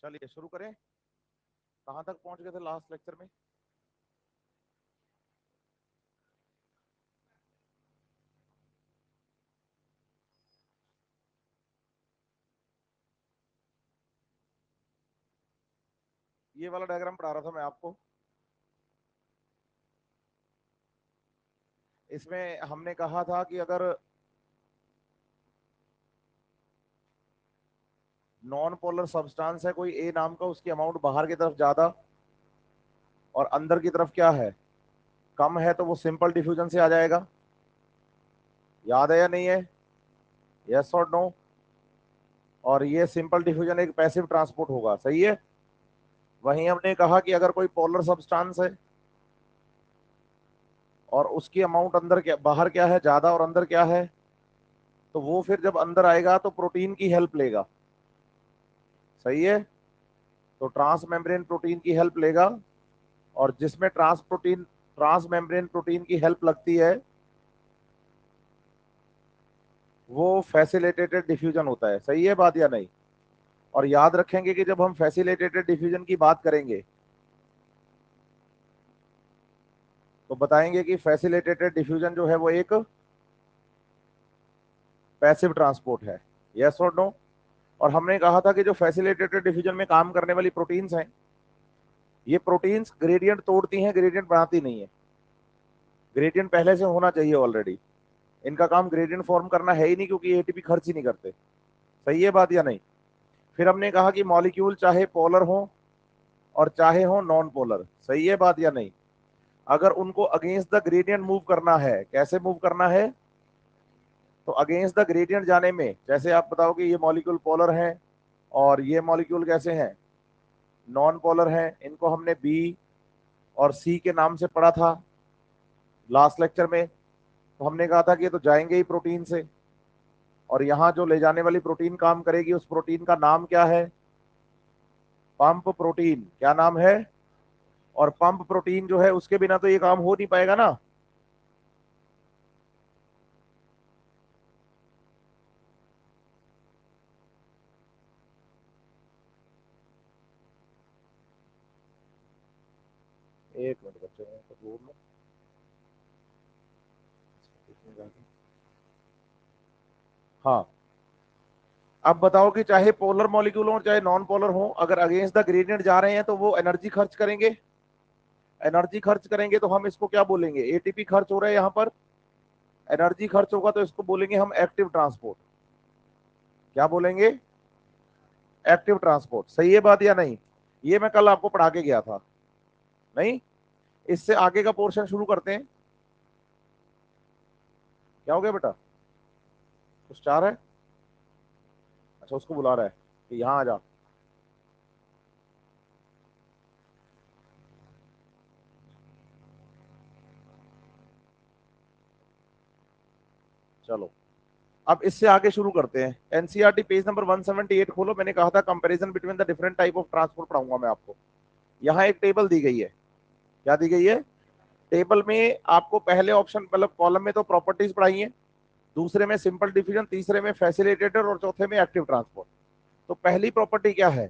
चलिए शुरू करें। कहाँ तक पहुंच गए थे लास्ट लेक्चर में? ये वाला डायग्राम पढ़ा रहा था मैं आपको। इसमें हमने कहा था कि अगर नॉन पोलर सब्सटेंस है कोई ए नाम का, उसकी अमाउंट बाहर की तरफ ज्यादा और अंदर की तरफ क्या है, कम है, तो वो सिंपल डिफ्यूजन से आ जाएगा। याद है या नहीं है? यस और नो? और ये सिंपल डिफ्यूजन एक पैसिव ट्रांसपोर्ट होगा, सही है। वहीं हमने कहा कि अगर कोई पोलर सब्सटेंस है और उसकी अमाउंट अंदर क्या बाहर क्या है, ज्यादा और अंदर क्या है, तो वो फिर जब अंदर आएगा तो प्रोटीन की हेल्प लेगा, सही है। तो ट्रांस मेम्ब्रेन प्रोटीन की हेल्प लेगा, और जिसमें ट्रांस मेम्ब्रेन प्रोटीन की हेल्प लगती है वो फैसिलिटेटेड डिफ्यूजन होता है, सही है बात या नहीं? और याद रखेंगे कि जब हम फैसिलिटेटेड डिफ्यूजन की बात करेंगे तो बताएंगे कि फैसिलिटेटेड डिफ्यूजन जो है वो एक पैसिव ट्रांसपोर्ट है। यस और नो? और हमने कहा था कि जो फैसिलिटेटेड डिफ्यूजन में काम करने वाली प्रोटीन्स हैं, ये प्रोटीन्स ग्रेडियंट तोड़ती हैं, ग्रेडियंट बनाती नहीं है। ग्रेडियंट पहले से होना चाहिए ऑलरेडी। इनका काम ग्रेडियंट फॉर्म करना है ही नहीं, क्योंकि एटीपी खर्च ही नहीं करते, सही है बात या नहीं? फिर हमने कहा कि मॉलिक्यूल चाहे पोलर हो और चाहे हो नॉन पोलर, सही है बात या नहीं? अगर उनको अगेंस्ट द ग्रेडियंट मूव करना है, कैसे मूव करना है? तो अगेंस्ट द ग्रेडियंट जाने में, जैसे आप बताओ कि ये मॉलिक्यूल पोलर है और ये मॉलिक्यूल कैसे हैं, नॉन पोलर हैं। इनको हमने बी और सी के नाम से पढ़ा था लास्ट लेक्चर में। तो हमने कहा था कि ये तो जाएंगे ही प्रोटीन से, और यहाँ जो ले जाने वाली प्रोटीन काम करेगी उस प्रोटीन का नाम क्या है? Pump protein. क्या नाम है? और पंप प्रोटीन जो है उसके बिना तो ये काम हो नहीं पाएगा ना। एक मिनट बच्चे, तो दूर में हाँ। अब बताओ कि चाहे पोलर मॉलिक्यूल हो चाहे नॉन पोलर हो, अगर अगेंस्ट द ग्रेडियंट जा रहे हैं तो वो एनर्जी खर्च करेंगे। एनर्जी खर्च करेंगे तो हम इसको क्या बोलेंगे? एटीपी खर्च हो रहा है यहाँ पर, एनर्जी खर्च होगा तो इसको बोलेंगे हम एक्टिव ट्रांसपोर्ट। क्या बोलेंगे? एक्टिव ट्रांसपोर्ट, सही है बात या नहीं? ये मैं कल आपको पढ़ा के गया था, नहीं? इससे आगे का पोर्शन शुरू करते हैं। क्या हो गया बेटा? कुछ चाह रहा है? अच्छा, उसको बुला रहा है कि यहाँ आ जा। चलो, अब इससे आगे शुरू करते हैं। एनसीईआरटी पेज नंबर 178 खोलो। मैंने कहा था comparison between the different type of transport पढ़ाऊंगा मैं आपको। यहाँ एक टेबल दी गई है। क्या दी गई है? टेबल में आपको पहले ऑप्शन मतलब कॉलम में तो प्रॉपर्टीज पढ़ाई है, दूसरे में सिंपल डिफिजन, तीसरे में फैसिलिटेटर और चौथे में एक्टिव ट्रांसपोर्ट। तो पहली प्रॉपर्टी क्या है?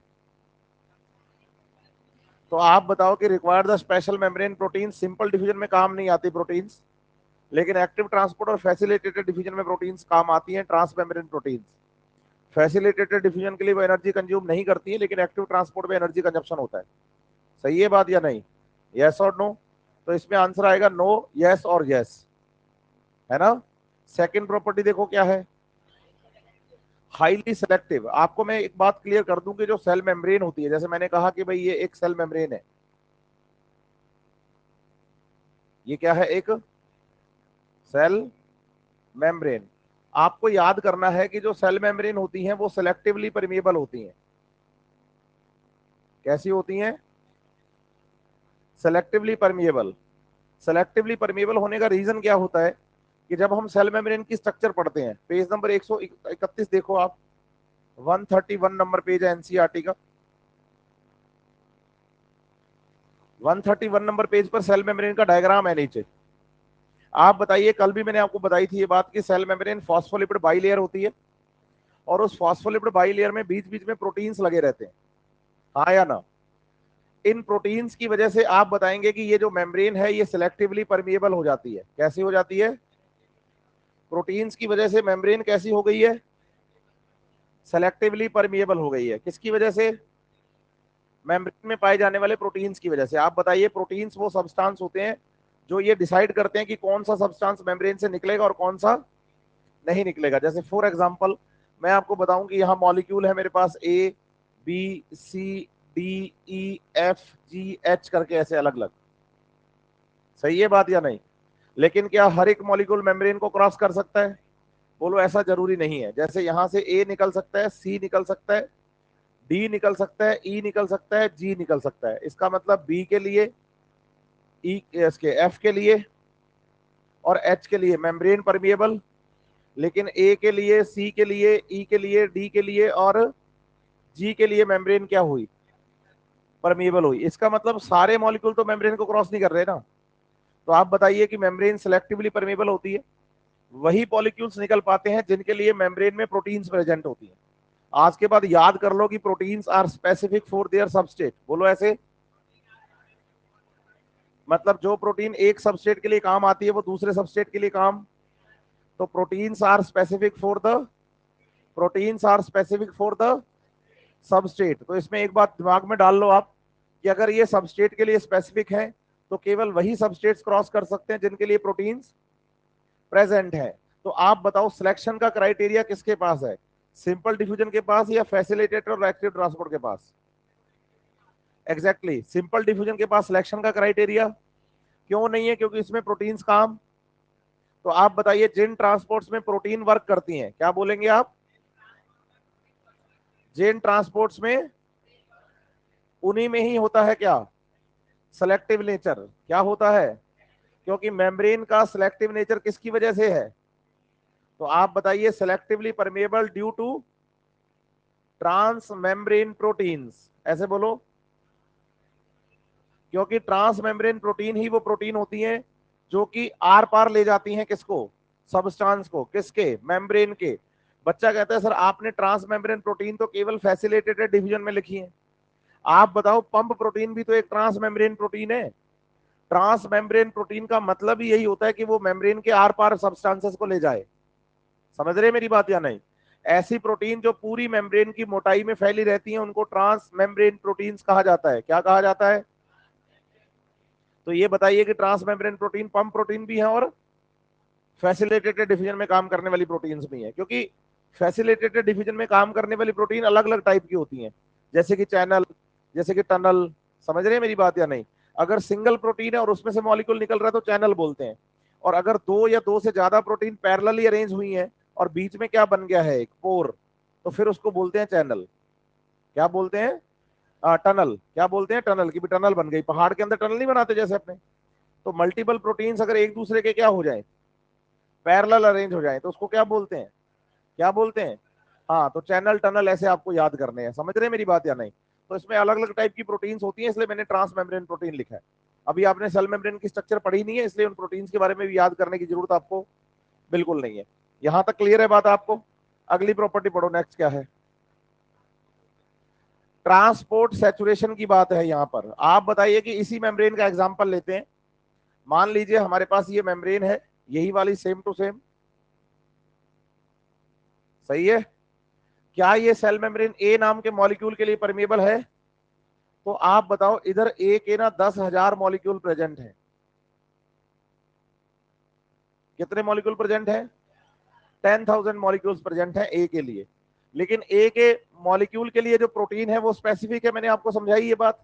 तो आप बताओ कि required the special membrane protein. Simple diffusion में काम नहीं आती प्रोटीन्स, लेकिन एक्टिव ट्रांसपोर्ट और फैसिलिटेटेड डिफिजन में प्रोटीन्स काम आती हैं, transmembrane proteins. Facilitated diffusion के लिए वो एनर्जी कंज्यूम नहीं करती है, लेकिन एक्टिव ट्रांसपोर्ट में एनर्जी कंजप्शन होता है, सही है बात या नहीं? यस और नो? तो इसमें आंसर आएगा नो, यस और यस, है ना। सेकंड प्रॉपर्टी देखो क्या है, हाईली सेलेक्टिव। आपको मैं एक बात क्लियर कर दूं कि जो सेल मेम्ब्रेन होती है, जैसे मैंने कहा कि भाई ये एक सेल मेम्ब्रेन है, ये क्या है? एक सेल मेम्ब्रेन। आपको याद करना है कि जो सेल मेम्ब्रेन होती हैं वो सेलेक्टिवली परमिएबल होती हैं। कैसी होती हैं? Selectively permeable. सेलेक्टिवली परमिएबल होने का रीजन क्या होता है कि जब हम सेल मेम्ब्रेन की स्ट्रक्चर पढ़ते हैं, पेज नंबर 131 देखो आप, 131 नंबर पेज है एनसीईआरटी का। 131 नंबर पेज पर सेल मेम्ब्रेन का डायग्राम है नीचे। आप बताइए, कल भी मैंने आपको बताई थी ये बात कि सेल मेम्ब्रेन फॉस्फोलिपिड बाइलेयर होती है, और उस फॉस्फोलिपिड बाइलेयर में बीच बीच में प्रोटीन्स लगे रहते हैं। हाँ या ना? इन प्रोटीन्स की वजह से आप बताएंगे कि ये जो मेम्ब्रेन है ये सिलेक्टिवली परमिएबल हो जाती है। कैसी हो जाती है? प्रोटीन्स की वजह से मेम्ब्रेन कैसी हो गई है? सेलेक्टिवली परमिएबल हो गई है। किसकी वजह से? मेम्ब्रेन में पाए जाने वाले प्रोटीन्स की वजह से। आप बताइए, प्रोटीन्स वो सब्सटेंस होते हैं जो ये डिसाइड करते हैं कि कौन सा सब्सटेंस मेम्ब्रेन से निकलेगा और कौन सा नहीं निकलेगा। जैसे फॉर एग्जांपल मैं आपको बताऊं कि यहाँ मॉलिक्यूल है मेरे पास A B C D E F G H करके, ऐसे अलग अलग। सही है बात या नहीं? लेकिन क्या हर एक मॉलिक्यूल मेम्ब्रेन को क्रॉस कर सकता है? बोलो, ऐसा जरूरी नहीं है। जैसे यहां से ए निकल सकता है, सी निकल सकता है, डी निकल सकता है, ई निकल सकता है, जी निकल सकता है। इसका मतलब बी के लिए, ई इसके एफ के लिए और एच के लिए मेम्ब्रेन परमिएबल, लेकिन ए के लिए, सी के लिए, ई के लिए, डी के लिए और जी के लिए मेम्ब्रेन क्या हुई? परमिएबल हुई। इसका मतलब सारे मॉलिक्यूल तो मेम्ब्रेन को क्रॉस नहीं कर रहे ना। तो आप बताइए कि मेम्ब्रेन सिलेक्टिवली परमिएबल होती है। वही मॉलिक्यूल्स निकल पाते हैं जिनके लिए मेम्ब्रेन में प्रोटीन्स प्रेजेंट होती हैं। आज के बाद याद कर लो कि proteins are specific for their substrate. बोलो ऐसे। मतलब जो प्रोटीन एक सबस्ट्रेट के लिए काम आती है वो दूसरे सबस्ट्रेट के लिए काम। तो proteins are specific for the, proteins are specific for the substrate. तो इसमें एक बात दिमाग में डाल लो आप कि अगर ये सबस्ट्रेट के लिए स्पेसिफिक है तो केवल वही सबस्ट्रेट्स क्रॉस कर सकते हैं जिनके लिए प्रोटीन्स प्रेजेंट है। तो आप बताओ सिलेक्शन का क्राइटेरिया किसके पास है? सिंपल डिफ्यूजन के पास या फैसिलिटेटर और एक्टिव ट्रांसपोर्ट के पास? एग्जैक्टली, सिंपल डिफ्यूजन के पास सिलेक्शन का क्राइटेरिया क्यों नहीं है? क्योंकि इसमें प्रोटीन्स काम। तो आप बताइए, जिन ट्रांसपोर्ट्स में प्रोटीन वर्क करती हैं, क्या बोलेंगे आप? जिन ट्रांसपोर्ट्स में, उन्हीं में ही होता है क्या? Selective nature. क्या होता है? क्योंकि मेम्ब्रेन का सिलेक्टिव नेचर किसकी वजह से है? तो आप बताइए, selectively permeable due to transmembrane proteins. ऐसे बोलो। क्योंकि ट्रांस मेम्ब्रेन प्रोटीन ही वो प्रोटीन होती हैं जो कि आर पार ले जाती हैं किसको? सबस्टांस को। किसके? मेम्ब्रेन के। बच्चा कहता है सर आपने ट्रांस मेम्ब्रेन प्रोटीन तो केवल फैसिलिटेटेड डिवीजन में लिखी है। आप बताओ, पंप प्रोटीन भी तो एक ट्रांस मेम्ब्रेन प्रोटीन है। ट्रांस मेम्ब्रेन प्रोटीन का मतलब ही यही होता है कि वो मेम्ब्रेन के आर पार सब्सटेंसेस को ले जाए। समझ रहे मेरी बात या नहीं? ऐसी प्रोटीन जो पूरी मेम्ब्रेन की मोटाई में फैली रहती है उनको ट्रांस मेम्ब्रेन प्रोटीन्स कहा जाता है। क्या कहा जाता है? तो ये बताइए कि transmembrane protein pump protein भी है और फैसिलिटेटेड डिफिजन में काम करने वाली प्रोटीन्स भी है। क्योंकि फैसिलिटेटेड डिफिजन में काम करने वाली प्रोटीन अलग अलग टाइप की होती हैं, जैसे कि चैनल, जैसे कि टनल। समझ रहे हैं मेरी बात या नहीं? अगर सिंगल प्रोटीन है और उसमें से मॉलिक्यूल निकल रहा है तो चैनल बोलते हैं। और अगर दो या दो से ज्यादा प्रोटीन पैरेलली अरेंज हुई हैं और बीच में क्या बन गया है? एक पोर, तो फिर उसको बोलते हैं चैनल। क्या बोलते हैं? टनल। क्या बोलते हैं? टनल की भी टनल बन गई। पहाड़ के अंदर टनल नहीं बनाते जैसे अपने? तो मल्टीपल प्रोटीन्स अगर एक दूसरे के क्या हो जाए? पैरेलल अरेंज हो जाए तो उसको क्या बोलते हैं? क्या बोलते हैं? हाँ, तो चैनल टनल ऐसे आपको याद करने हैं। समझ रहे हैं मेरी बात या नहीं? तो इसमें अलग अलग टाइप की प्रोटीन्स होती हैं, इसलिए मैंने ट्रांस मेम्ब्रेन प्रोटीन लिखा है। अभी आपने सेल मेम्ब्रेन की स्ट्रक्चर पढ़ी नहीं है, इसलिए उन प्रोटीन्स के बारे में भी याद करने की जरूरत आपको बिल्कुल नहीं है। यहां तक क्लियर है बात आपको? अगली प्रॉपर्टी पढ़ो, नेक्स्ट क्या है? ट्रांसपोर्ट सैचुरेशन की बात है यहां पर। आप बताइए कि इसी मेम्ब्रेन का एग्जांपल लेते हैं। मान लीजिए हमारे पास ये मेम्ब्रेन है, यही वाली सेम टू सेम। सही है? क्या ये सेल मेम्ब्रेन ए नाम के मॉलिक्यूल के लिए परमेबल है? तो आप बताओ, इधर ए के ना 10,000 मॉलिक्यूल प्रेजेंट है। कितने मॉलिक्यूल प्रेजेंट है? 10,000 मॉलिक्यूल्स प्रेजेंट है ए के लिए। लेकिन ए के मॉलिक्यूल के लिए जो प्रोटीन है वो स्पेसिफिक है। मैंने आपको समझाई ये बात।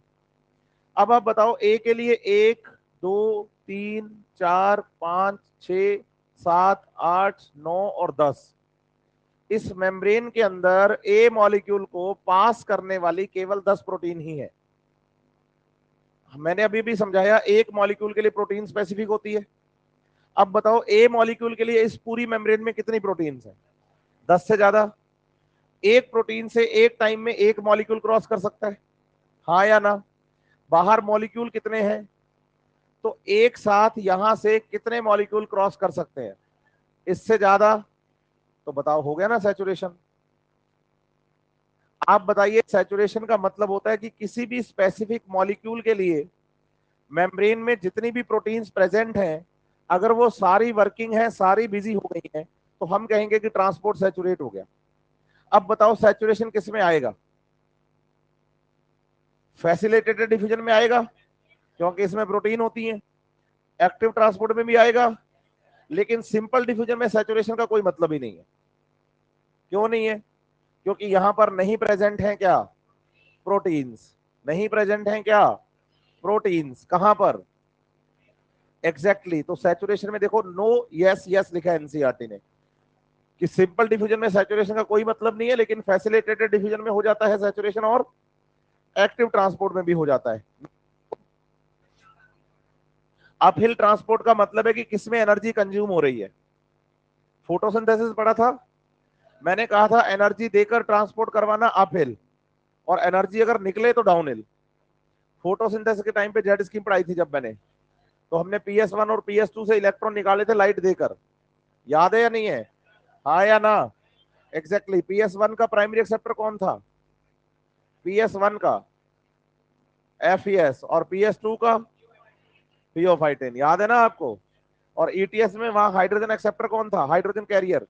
अब आप बताओ, ए के लिए 1 2 3 4 5 6 7 8 9 और 10, इस मेम्ब्रेन के अंदर ए मॉलिक्यूल को पास करने वाली केवल 10 प्रोटीन ही है। मैंने अभी भी समझाया, एक मॉलिक्यूल के लिए प्रोटीन स्पेसिफिक होती है। अब बताओ, ए मॉलिक्यूल के लिए इस पूरी मेम्ब्रेन में कितनी प्रोटीन्स हैं? 10 से ज्यादा। एक प्रोटीन से एक टाइम में एक मॉलिक्यूल क्रॉस कर सकता है, हाँ या ना? बाहर मॉलिक्यूल कितने हैं? तो एक साथ यहां से कितने मॉलिक्यूल क्रॉस कर सकते हैं? इससे ज्यादा। तो बताओ, हो गया ना सैचुरेशन? आप बताइए, सैचुरेशन का मतलब होता है कि किसी भी स्पेसिफिक मॉलिक्यूल के लिए मेम्ब्रेन में जितनी भी प्रोटीन्स प्रेजेंट हैं, अगर वो सारी वर्किंग है, सारी बिजी हो गई हैं, तो हम कहेंगे कि ट्रांसपोर्ट सैचुरेट हो गया। अब बताओ सैचुरेशन किस में आएगा? फैसिलिटेटेड डिफ्यूजन में आएगा, क्योंकि इसमें प्रोटीन होती है। एक्टिव ट्रांसपोर्ट में भी आएगा, लेकिन सिंपल डिफ्यूजन में सैचुरेशन का कोई मतलब ही नहीं है। क्यों नहीं है? क्योंकि यहां पर नहीं प्रेजेंट है क्या? प्रोटीन्स। नहीं प्रेजेंट है क्या? प्रोटीन्स। कहां पर? एग्जैक्टली। तो सैचुरेशन में देखो नो यस यस लिखा है एनसीईआरटी ने कि सिंपल डिफ्यूजन में सैचुरेशन का कोई मतलब नहीं है, लेकिन फैसिलिटेटेड डिफ्यूजन में हो जाता है सैचुरेशन, और एक्टिव ट्रांसपोर्ट में भी हो जाता है। अपहिल ट्रांसपोर्ट का मतलब है कि किसमें एनर्जी कंज्यूम हो रही है। फोटोसिंथेसिस पढ़ा था, मैंने कहा था एनर्जी देकर ट्रांसपोर्ट करवाना अपहिल, और एनर्जी अगर निकले तो डाउनहिल। फोटोसिंथेसिस के टाइम पे जेड स्कीम पढ़ाई थी जब मैंने, तो हमने PS1 और PS2 से इलेक्ट्रॉन निकाले थे लाइट देकर। याद है या नहीं है? हाँ या ना? एग्जैक्टली। PS1 का प्राइमरी एक्सेप्टर कौन था? PS1 का FES, और PS2 का PO510। याद है ना आपको? और ETS में वहां हाइड्रोजन एक्सेप्टर कौन था? Hydrogen carrier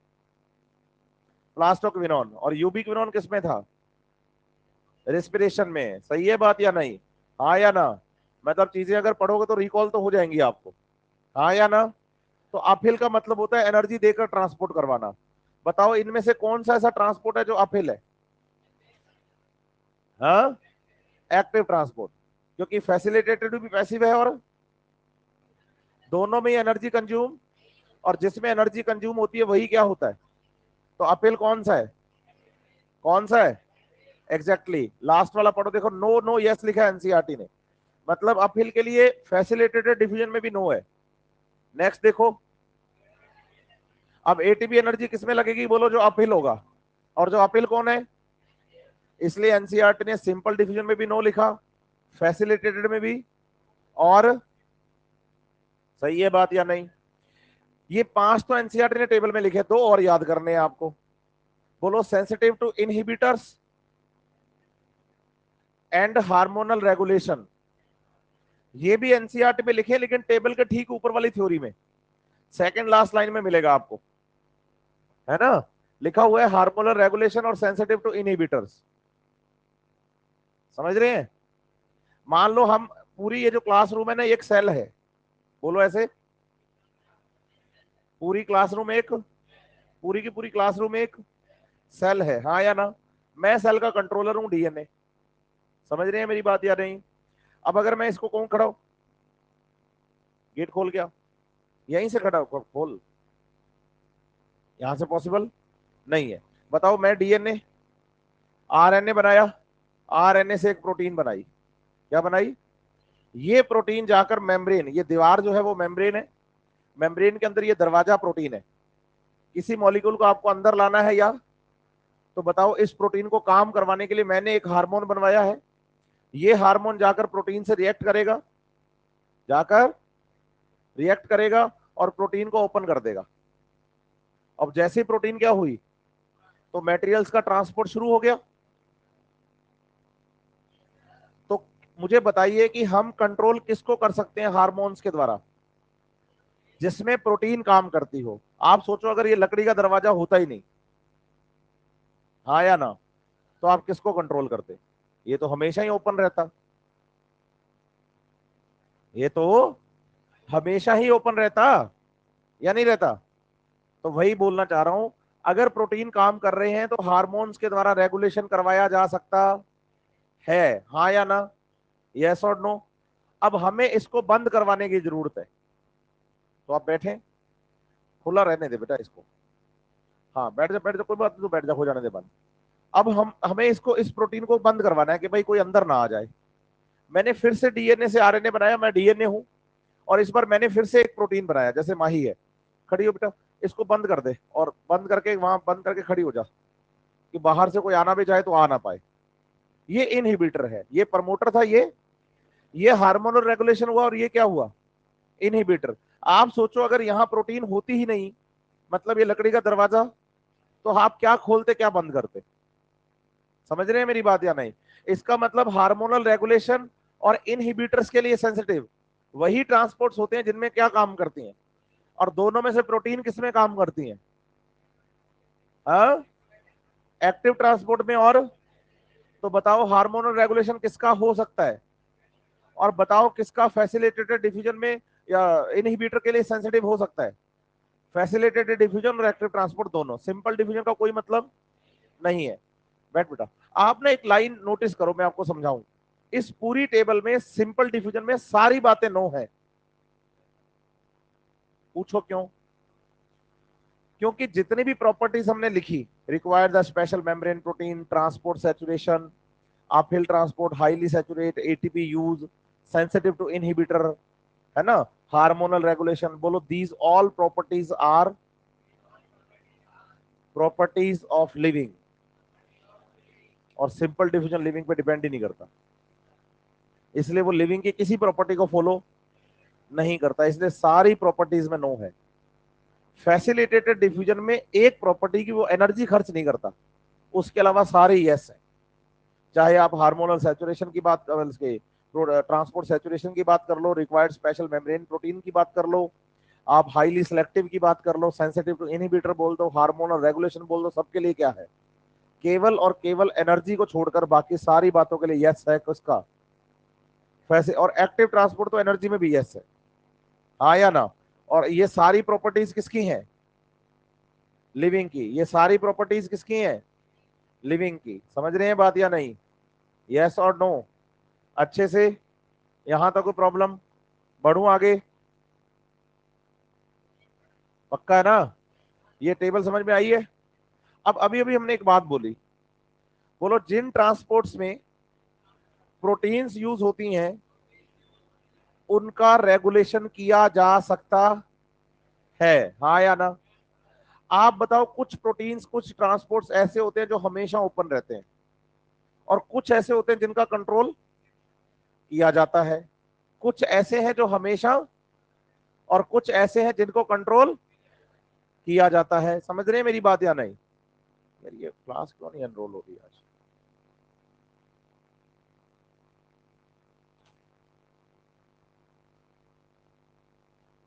plastoquinone. और यूबिक्विनोन किसमें था? रेस्पिरेशन में। सही है बात या नहीं? हाँ या ना? मतलब चीजें अगर पढ़ोगे तो रिकॉल तो हो जाएंगी आपको। हाँ या ना? तो अपहिल का मतलब होता है एनर्जी देकर ट्रांसपोर्ट करवाना। बताओ इनमें से कौन सा ऐसा ट्रांसपोर्ट है जो अपहिल है? हाँ, एक्टिव ट्रांसपोर्ट। क्योंकि फैसिलिटेटेड भी पैसिव है, और दोनों में एनर्जी कंज्यूम, और जिसमें एनर्जी कंज्यूम होती है वही क्या होता है? तो अपहिल कौन सा है? कौन सा है? एग्जैक्टली। लास्ट वाला पढ़ो, देखो नो नो यस लिखा है एनसीईआरटी ने, मतलब अपहिल के लिए फैसिलिटेटेड डिफिजन में भी नो है। नेक्स्ट देखो, अब एटीपी एनर्जी किसमें लगेगी बोलो, जो अपहिल होगा। और जो अपहिल कौन है? इसलिए एनसीईआरटी ने सिंपल डिफिजन में भी नो लिखा, फैसिलिटेटेड में भी। और सही है बात या नहीं? ये 5 तो एनसीईआरटी ने टेबल में लिखे, 2 और याद करने हैं आपको। बोलो, sensitive to inhibitors and hormonal regulation. ये भी एनसीईआरटी में लिखे, लेकिन टेबल के ठीक ऊपर वाली थ्योरी में सेकंड लास्ट लाइन में मिलेगा आपको, है ना? लिखा हुआ है हार्मोनल रेगुलेशन और सेंसिटिव टू इनहिबिटर्स। समझ रहे हैं? मान लो हम पूरी ये जो क्लासरूम है ना, एक सेल है। बोलो ऐसे, पूरी क्लासरूम एक, पूरी की पूरी क्लासरूम एक सेल है। हाँ या ना? मैं सेल का कंट्रोलर हूं, डीएनए। समझ रहे हैं मेरी बात या नहीं? अब अगर मैं इसको कहूं खड़ा हो, गेट खोल क्या, यहीं से खड़ा हो खोल, यहां से पॉसिबल नहीं है। बताओ, मैं डीएनए आरएनए बनाया, आरएनए से एक प्रोटीन बनाई। क्या बनाई? ये प्रोटीन जाकर मेम्ब्रेन, ये दीवार जो है वो मेम्ब्रेन है, मेम्ब्रेन के अंदर ये दरवाजा प्रोटीन है। किसी मॉलिक्यूल को आपको अंदर लाना है, या तो बताओ इस प्रोटीन को काम करवाने के लिए मैंने एक हार्मोन बनवाया है। ये हार्मोन जाकर प्रोटीन से रिएक्ट करेगा, जाकर रिएक्ट करेगा और प्रोटीन को ओपन कर देगा। अब जैसे ही प्रोटीन क्या हुई, तो मटेरियल्स का ट्रांसपोर्ट शुरू हो गया। तो मुझे बताइए कि हम कंट्रोल किसको कर सकते हैं हार्मोन्स के द्वारा? जिसमें प्रोटीन काम करती हो। आप सोचो अगर ये लकड़ी का दरवाजा होता ही नहीं, हाँ या ना, तो आप किसको कंट्रोल करते? ये तो हमेशा ही ओपन रहता, ये तो हमेशा ही ओपन रहता, या नहीं रहता? तो वही बोलना चाह रहा हूं, अगर प्रोटीन काम कर रहे हैं तो हार्मोन्स के द्वारा रेगुलेशन करवाया जा सकता है। हाँ या ना? यस और नो? अब हमें इसको बंद करवाने की जरूरत है। तो आप बैठे, खुला रहने दे बेटा इसको। हाँ बैठ जा, बैठ जा, कोई बात नहीं, तो बैठ जा, हो जाने दे बंद। अब हमें इसको, इस प्रोटीन को बंद करवाना है कि भाई कोई अंदर ना आ जाए। मैंने फिर से डीएनए से आरएनए बनाया, मैं डीएनए हूं, और इस बार मैंने फिर से एक प्रोटीन बनाया, जैसे माही है। खड़ी हो बेटा, इसको बंद कर दे, और बंद करके वहां बंद करके खड़ी हो जा, कि बाहर से कोई आना भी चाहे तो आ ना पाए। ये इनहिबिटर है, ये प्रमोटर था, ये हार्मोनल रेगुलेशन हुआ, और ये क्या हुआ? इनहिबिटर। आप सोचो अगर यहां प्रोटीन होती ही नहीं, मतलब ये लकड़ी का दरवाजा, तो आप क्या खोलते क्या बंद करते? समझ रहे हैं मेरी बात या नहीं? इसका मतलब हार्मोनल रेगुलेशन और इनहिबिटर्स के लिए सेंसिटिव वही ट्रांसपोर्ट्स होते हैं जिनमें क्या काम करती हैं, और दोनों में से प्रोटीन किसमें काम करती हैं? एक्टिव ट्रांसपोर्ट में। और तो बताओ हार्मोनल रेगुलेशन किसका हो सकता है, और बताओ किसका फैसिलिटेटेड डिफ्यूजन में या इनहिबिटर के लिए सेंसिटिव हो सकता है? फैसिलिटेटेड डिफ्यूजन और एक्टिव ट्रांसपोर्ट दोनों। सिंपल डिफ्यूजन का कोई मतलब नहीं है। बैठ बेटा, आपने एक लाइन नोटिस करो, मैं आपको समझाऊं। इस पूरी टेबल में सिंपल डिफ्यूजन में सारी बातें नो है। पूछो क्यों? क्योंकि जितनी भी प्रॉपर्टीज हमने लिखी, required the special membrane protein, transport saturation, uphill transport, highly saturate, ATP use, sensitive to inhibitor, है ना, हार्मोनल रेगुलेशन, बोलो these all properties are properties of living. और सिंपल डिफ्यूजन लिविंग पे डिपेंड ही नहीं करता, इसलिए वो लिविंग की किसी प्रॉपर्टी को फॉलो नहीं करता, इसलिए सारी प्रॉपर्टीज में नो है। फैसिलिटेटेड डिफ्यूजन में एक प्रॉपर्टी की वो एनर्जी खर्च नहीं करता, उसके अलावा सारे यस है। चाहे आप हार्मोनल सैचुरेशन की बात कर, ट्रांसपोर्ट सैचुरेशन की बात कर लो, रिक्वायर्ड स्पेशल मेम्ब्रेन प्रोटीन की बात कर लो, आप हाईली सिलेक्टिव की बात कर लो, सेंसिटिव टू इनहिबिटर बोल दो, हार्मोनल रेगुलेशन बोल दो, सबके लिए क्या है? केवल और केवल एनर्जी को छोड़कर बाकी सारी बातों के लिए यस है किसका? वैसे और एक्टिव ट्रांसपोर्ट तो एनर्जी में भी यस है, हाँ या ना? और ये सारी प्रॉपर्टीज किसकी हैं? लिविंग की। ये सारी प्रॉपर्टीज किसकी हैं? लिविंग की। समझ रहे हैं बात या नहीं? यस और नो? अच्छे से, यहां तक कोई प्रॉब्लम? बढ़ू आगे? पक्का है ना? ये टेबल समझ में आई है? अब अभी अभी हमने एक बात बोली, बोलो जिन ट्रांसपोर्ट्स में प्रोटीन्स यूज होती हैं उनका रेगुलेशन किया जा सकता है, हाँ या ना? आप बताओ, कुछ प्रोटीन्स, कुछ ट्रांसपोर्ट्स ऐसे होते हैं जो हमेशा ओपन रहते हैं, और कुछ ऐसे होते हैं जिनका कंट्रोल किया जाता है। कुछ ऐसे हैं जो हमेशा, और कुछ ऐसे हैं जिनको कंट्रोल किया जाता है। समझ रहे हैं मेरी बात या नहीं? यार ये क्लास क्यों नहीं एनरोल हो रही आज?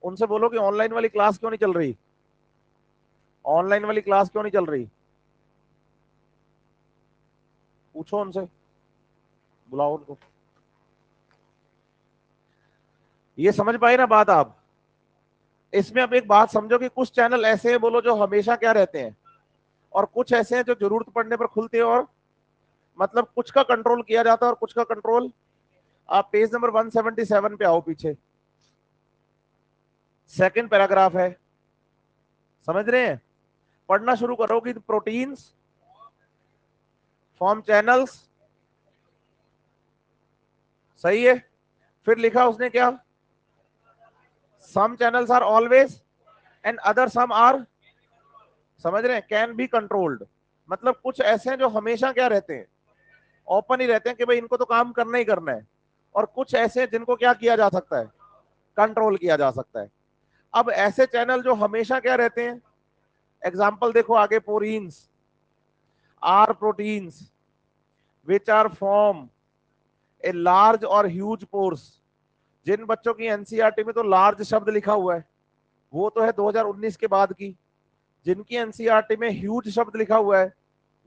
उनसे बोलो कि ऑनलाइन वाली क्लास क्यों नहीं चल रही? ऑनलाइन वाली क्लास क्यों नहीं चल रही? पूछो उनसे, बुलाओ उनको। ये समझ पाए ना बात आप? इसमें अब एक बात समझो कि कुछ चैनल ऐसे हैं बोलो जो हमेशा क्या रहते हैं, और कुछ ऐसे हैं जो जरूरत पड़ने पर खुलते हैं, और मतलब कुछ का कंट्रोल किया जाता है और कुछ का कंट्रोल। आप पेज नंबर 177 पे आओ, पीछे सेकंड पैराग्राफ है, समझ रहे हैं? पढ़ना शुरू करो कि प्रोटीन्स फॉर्म चैनल्स, सही है। फिर लिखा उसने क्या? Some channels are always and other some are, समझ रहे हैं, कैन बी कंट्रोल्ड। मतलब कुछ ऐसे हैं जो हमेशा क्या रहते हैं, ओपन ही रहते हैं कि भाई इनको तो काम करना ही करना है, और कुछ ऐसे हैं जिनको क्या किया जा सकता है, कंट्रोल किया जा सकता है। अब ऐसे चैनल जो हमेशा क्या रहते हैं, एग्जाम्पल देखो आगे, porins are proteins which are form a large और ह्यूज पोर्स। जिन बच्चों की एनसीईआरटी में तो लार्ज शब्द लिखा हुआ है वो तो है 2019 के बाद की, जिनकी एनसीईआरटी में ह्यूज शब्द लिखा हुआ है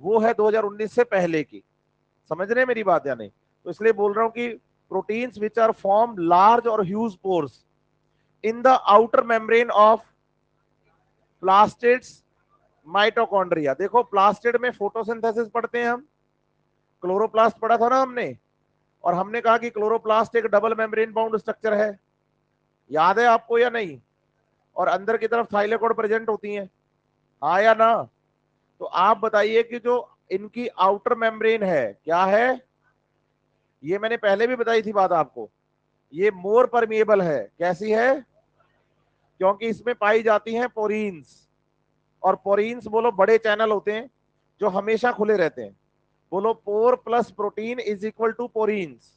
वो है 2019 से पहले की। समझ रहे हैं मेरी बात या नहीं? तो इसलिए बोल रहा हूं कि proteins which are form large और huge pores in the outer membrane of plastids mitochondria. देखो प्लास्टिड में फोटोसिंथेसिस पढ़ते हैं हम, क्लोरोप्लास्ट पढ़ा था ना हमने, और हमने कहा कि क्लोरोप्लास्ट एक डबल मेम्ब्रेन बाउंड स्ट्रक्चर है, याद है आपको या नहीं? और अंदर की तरफ थाइलेकोड प्रेजेंट होती हैं, हाँ या ना? तो आप बताइए कि जो इनकी आउटर मेम्ब्रेन है क्या है? ये मैंने पहले भी बताई थी बात आपको, ये मोर परमिएबल है। कैसी है? क्योंकि इसमें पाई जाती हैं पोरीन्स, और पोरीन्स बोलो बड़े चैनल होते हैं जो हमेशा खुले रहते हैं। बोलो pore plus protein is equal to porins.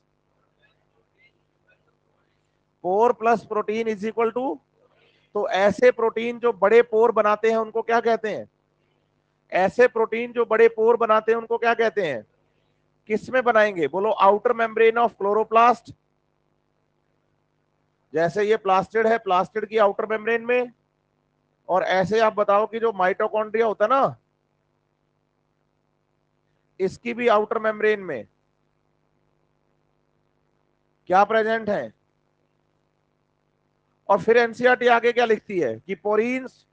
Pore plus protein is equal to, तो ऐसे प्रोटीन जो बड़े पोर बनाते हैं उनको क्या कहते हैं? ऐसे प्रोटीन जो बड़े पोर बनाते हैं उनको क्या कहते हैं? किस में बनाएंगे? बोलो आउटर मेम्ब्रेन ऑफ क्लोरोप्लास्ट, जैसे ये प्लास्टिड है, प्लास्टिड की आउटर मेम्ब्रेन में। और ऐसे आप बताओ कि जो माइटोकॉन्ड्रिया होता है ना, इसकी भी आउटर मेम्ब्रेन में क्या प्रेजेंट है? और फिर एनसीईआरटी आगे क्या लिखती है कि porins,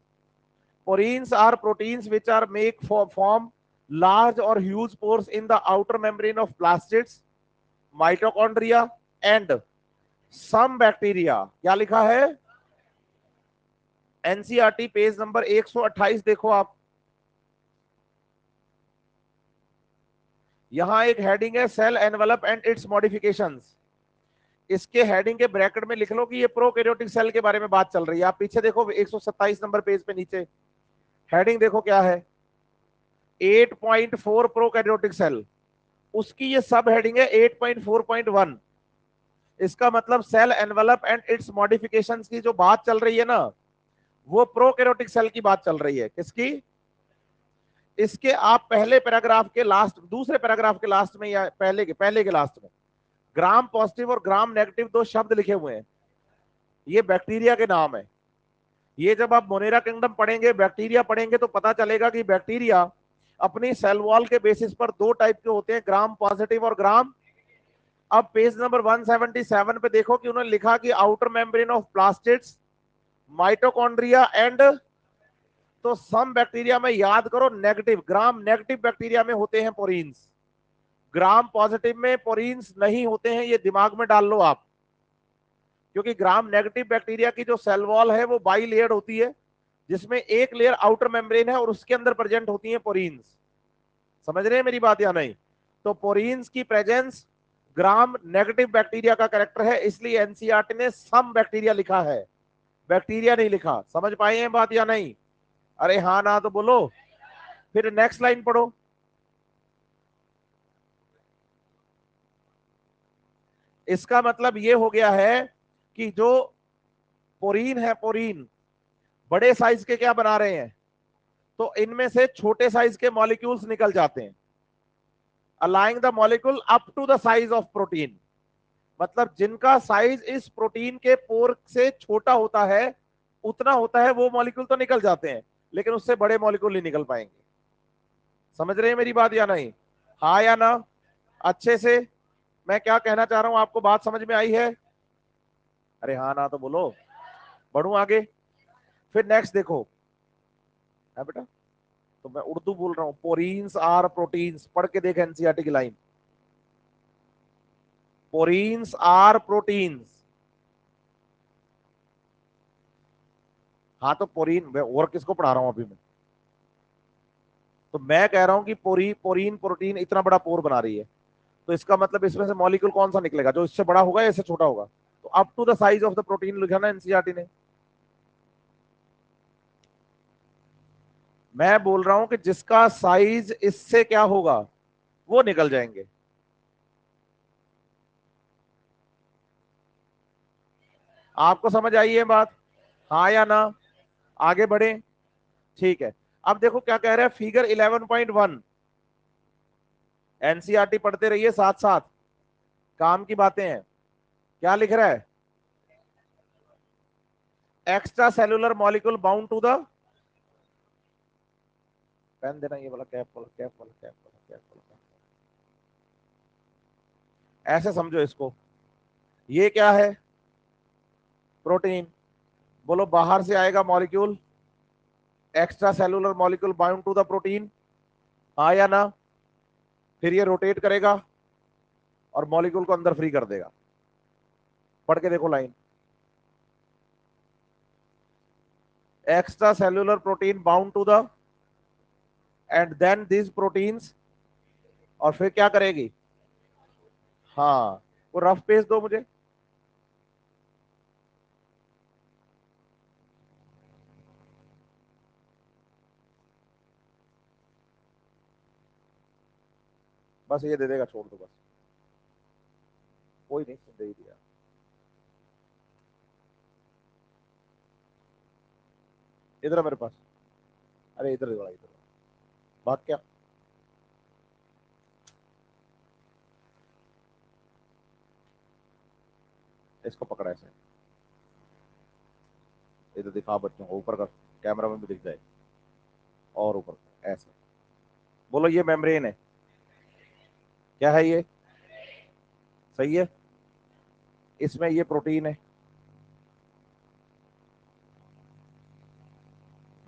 porins are proteins which are make form large or huge pores in the outer membrane of plastids, mitochondria and some bacteria। क्या लिखा है? एनसीईआरटी पेज नंबर 128 देखो आप, यहां एक हेडिंग है cell envelope and its modifications. इसके heading के ब्रैकेट में लिख लो कि ये प्रोकैरियोटिक सेल के बारे में बात चल रही है। आप पीछे देखो 127 नंबर पेज पे नीचे हेडिंग देखो क्या है, 8.4 प्रोकैरियोटिक सेल, उसकी ये सब हेडिंग है 8.4.1। इसका मतलब cell envelope and its modifications की जो बात चल रही है ना, वो प्रोकैरियोटिक सेल की बात चल रही है। किसकी? इसके आप पहले पैराग्राफ के लास्ट, दूसरे पैराग्राफ के लास्ट में या पहले के लास्ट में ग्राम पॉजिटिव और ग्राम नेगेटिव दो शब्द लिखे हुए हैं, ये बैक्टीरिया के नाम है। ये जब आप मोनेरा किंगडम पढ़ेंगे, बैक्टीरिया पढ़ेंगे, तो पता चलेगा कि बैक्टीरिया अपनी सेल वॉल के बेसिस पर दो टाइप के होते हैं, ग्राम पॉजिटिव और ग्राम। अब पेज नंबर 177 पे देखो कि उन्होंने लिखा कि outer membrane of plastids, mitochondria and, तो सम बैक्टीरिया में याद करो नेगेटिव, ग्राम नेगेटिव बैक्टीरिया में होते हैं पोरीन्स, ग्राम पॉजिटिव में पोरीन्स नहीं होते हैं, ये दिमाग में डाल लो आप। क्योंकि ग्राम नेगेटिव बैक्टीरिया की जो सेल वॉल है वो बाई लेयर होती है, जिसमें एक लेयर आउटर मेम्ब्रेन है और उसके अंदर प्रेजेंट होती है पोरीन्स। समझ रहे हैं मेरी बात या नहीं? तो पोरीन्स की प्रेजेंस ग्राम नेगेटिव बैक्टीरिया का कैरेक्टर है, इसलिए एनसीईआरटी ने सम बैक्टीरिया लिखा है, बैक्टीरिया नहीं लिखा। समझ पाए हैं बात या नहीं? अरे हाँ ना तो बोलो। फिर नेक्स्ट लाइन पढ़ो, इसका मतलब ये हो गया है कि जो पोरीन है, पोरीन बड़े साइज के क्या बना रहे हैं, तो इनमें से छोटे साइज के मॉलिक्यूल्स निकल जाते हैं, aligning the molecule up to the size of protein. मतलब जिनका साइज इस प्रोटीन के पोर से छोटा होता है, उतना होता है, वो मॉलिक्यूल तो निकल जाते हैं, लेकिन उससे बड़े मॉलिक्यूल नहीं निकल पाएंगे। समझ रहे हैं मेरी बात या नहीं? हाँ या ना? अच्छे से मैं क्या कहना चाह रहा हूं आपको बात समझ में आई है? अरे हाँ ना तो बोलो, बढ़ू आगे। फिर नेक्स्ट देखो, है बेटा, तो मैं उर्दू बोल रहा हूं, पोरीन्स आर प्रोटीन्स, पढ़ के देख एनसीईआरटी की लाइन, पोरीन्स आर प्रोटीन्स। हाँ तो पोरीन और किसको पढ़ा रहा हूं अभी मैं? तो मैं कह रहा हूं कि पोरीन प्रोटीन इतना बड़ा पोर बना रही है, तो इसका मतलब इसमें से मॉलिक्यूल कौन सा निकलेगा, जो इससे बड़ा होगा या इससे छोटा होगा? तो up to the size of the protein लिखा ना एनसीईआरटी ने। मैं बोल रहा हूं कि जिसका साइज इससे क्या होगा, वो निकल जाएंगे। आपको समझ आई है बात? हाँ या ना? आगे बढ़े, ठीक है। अब देखो क्या कह रहा है फिगर 11.1, एनसीईआरटी पढ़ते रहिए साथ साथ, काम की बातें हैं। क्या लिख रहा है? Extracellular molecule bound to the, pen देना, ये वाला कैप वाला, कैप वाला, कैप वाला, कैप वाला, ऐसे समझो इसको। ये क्या है? प्रोटीन। बोलो बाहर से आएगा molecule, extracellular molecule bound to the protein, हाँ या ना? फिर ये रोटेट करेगा और मॉलिक्यूल को अंदर फ्री कर देगा। पढ़ के देखो line, extracellular protein bound to the, and then this proteins, और फिर क्या करेगी? हाँ, वो रफ पेज दो मुझे। बस ये दे देगा, छोड़ दो बस, कोई नहीं, दे ही दिया। इधर है मेरे पास, अरे इधर वाला, इधर बात क्या, इसको पकड़ा ऐसे, ये तो दिखा बच्चों को, ऊपर का कैमरा में भी दिख जाए, और ऊपर ऐसे। बोलो ये मेम्ब्रेन है, क्या है ये? सही है। इसमें ये प्रोटीन है,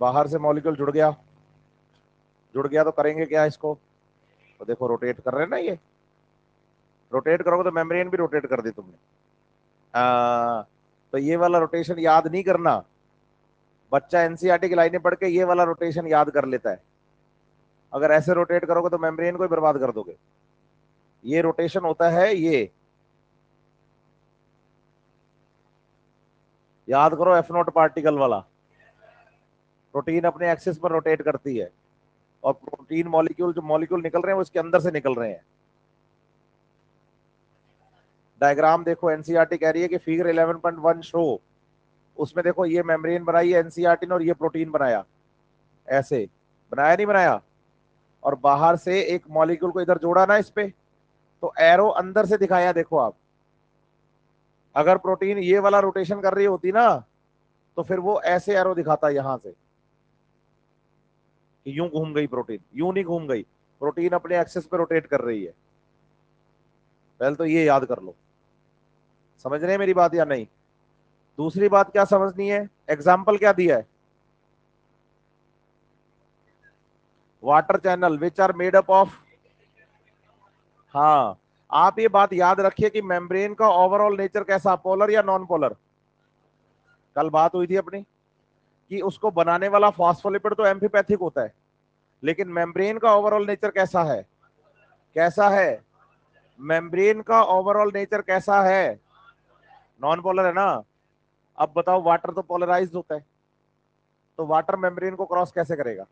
बाहर से मॉलिक्यूल जुड़ गया, जुड़ गया तो करेंगे क्या इसको? तो देखो रोटेट कर रहे हैं ना, ये रोटेट करोगे तो मेम्ब्रेन भी रोटेट कर दी तुमने। तो ये वाला रोटेशन याद नहीं करना, बच्चा एनसीईआरटी की लाइनें पढ़ के ये वाला रोटेशन याद कर लेता है। अगर ऐसे रोटेट करोगे तो मेम्ब्रेन को ही बर्बाद कर दोगे। ये रोटेशन होता है, ये याद करो, एफ नॉट पार्टिकल वाला। प्रोटीन अपने एक्सिस पर रोटेट करती है, और प्रोटीन मॉलिक्यूल, जो मॉलिक्यूल निकल रहे हैं वो इसके अंदर से निकल रहे हैं। डायग्राम देखो, एनसीईआरटी कह रही है कि फिगर 11.1 शो, उसमें देखो ये मेम्ब्रेन बनाई है एनसीईआरटी ने और ये प्रोटीन बनाया, ऐसे बनाया नहीं बनाया, और बाहर से एक मॉलिक्यूल को इधर जोड़ा ना इस पे, तो एरो अंदर से दिखाया देखो आप। अगर प्रोटीन ये वाला रोटेशन कर रही होती ना, तो फिर वो ऐसे एरो दिखाता यहां से कि यूं घूम गई प्रोटीन, यूं नहीं घूम गई, प्रोटीन अपने एक्सिस पे रोटेट कर रही है। पहले तो ये याद कर लो। समझ रहे हैं मेरी बात या नहीं? दूसरी बात क्या समझनी है, एग्जाम्पल क्या दिया है? Water channel which are made up of. हाँ, आप ये बात याद रखिए कि मेम्ब्रेन का ओवरऑल नेचर कैसा, पोलर या नॉन पोलर? कल बात हुई थी अपनी कि उसको बनाने वाला फॉस्फोलिपिड तो एम्फीपैथिक होता है, लेकिन मेम्ब्रेन का ओवरऑल नेचर कैसा है? कैसा है? मेम्ब्रेन का ओवरऑल नेचर कैसा है? नॉन पोलर है ना। अब बताओ, वाटर तो पोलराइज्ड होता है, तो वाटर मेम्ब्रेन को क्रॉस कैसे करेगा?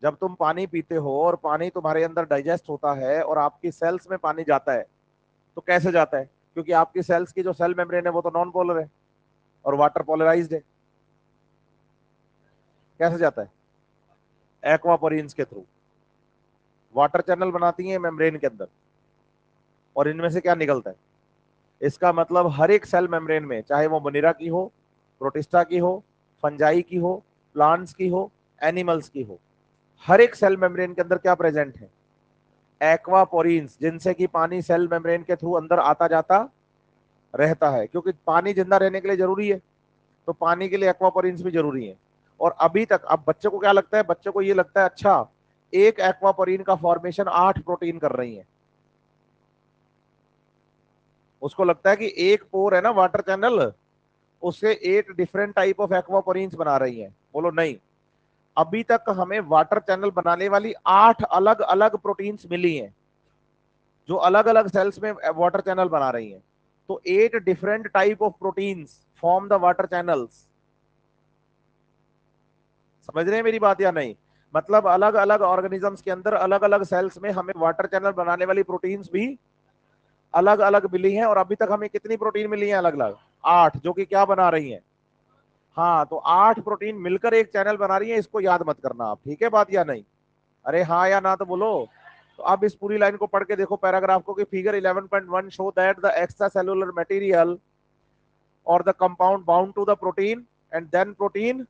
जब तुम पानी पीते हो और पानी तुम्हारे अंदर डाइजेस्ट होता है और आपकी सेल्स में पानी जाता है, तो कैसे जाता है? क्योंकि आपकी सेल्स की जो सेल मेम्ब्रेन है वो तो नॉन पोलर है, और वाटर पोलराइज्ड है। कैसे जाता है? एक्वापोरिन्स के थ्रू। वाटर चैनल बनाती है मेम्ब्रेन के अंदर, और इनमें से क्या निकलता है? इसका मतलब हर एक सेल मेम्ब्रेन में, चाहे वो मोनेरा की हो, प्रोटिस्टा की हो, फंजाई की हो, प्लांट्स की हो, एनिमल्स की हो, हर एक सेल मेम्ब्रेन के अंदर क्या प्रेजेंट है? एक्वापोरिन्स, जिनसे कि पानी सेल मेम्ब्रेन के थ्रू अंदर आता जाता रहता है, क्योंकि पानी जिंदा रहने के लिए जरूरी है, तो पानी के लिए एक्वापोरिन्स भी जरूरी है। और अभी तक, अब बच्चे को क्या लगता है? बच्चे को ये लगता है अच्छा, एक एक्वापोरिन का फॉर्मेशन 8 प्रोटीन कर रही है। उसको लगता है कि एक पोर है ना वाटर चैनल, उससे 8 डिफरेंट टाइप ऑफ एक्वापोरिन्स बना रही है। बोलो नहीं, अभी तक हमें वाटर चैनल बनाने वाली 8 अलग अलग प्रोटीन्स मिली हैं, जो अलग अलग सेल्स में वाटर चैनल बना रही हैं। तो 8 different type of proteins form the water channels. समझ रहे हैं मेरी बात या नहीं? मतलब अलग अलग ऑर्गेनिजम्स के अंदर अलग अलग सेल्स में हमें वाटर चैनल बनाने वाली प्रोटीन्स भी अलग अलग मिली हैं, और अभी तक हमें कितनी प्रोटीन मिली है? अलग अलग 8, जो कि क्या बना रही हैं? हाँ, तो 8 प्रोटीन मिलकर एक चैनल बना रही है, इसको याद मत करना आप, ठीक है बात या नहीं? अरे हाँ या ना तो बोलो। तो अब इस पूरी लाइन को पढ़ के देखो पैराग्राफ को, कि figure 11.1 show that the extra cellular material और the compound bound to the protein and then protein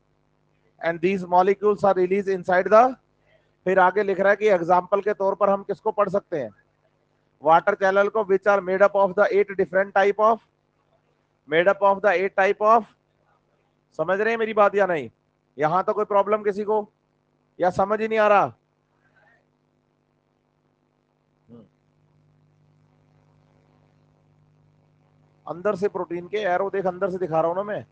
and these molecules are release inside the. फिर आगे लिख रहा है कि एग्जाम्पल के तौर पर हम किसको पढ़ सकते हैं? वाटर चैनल को, which are made up of the 8 different type of, made up of the 8 type of. समझ रहे हैं मेरी बात या नहीं? यहां तो कोई प्रॉब्लम किसी को, या समझ ही नहीं आ रहा? अंदर से प्रोटीन के एरो देख, अंदर से दिखा रहा हूं ना मैं।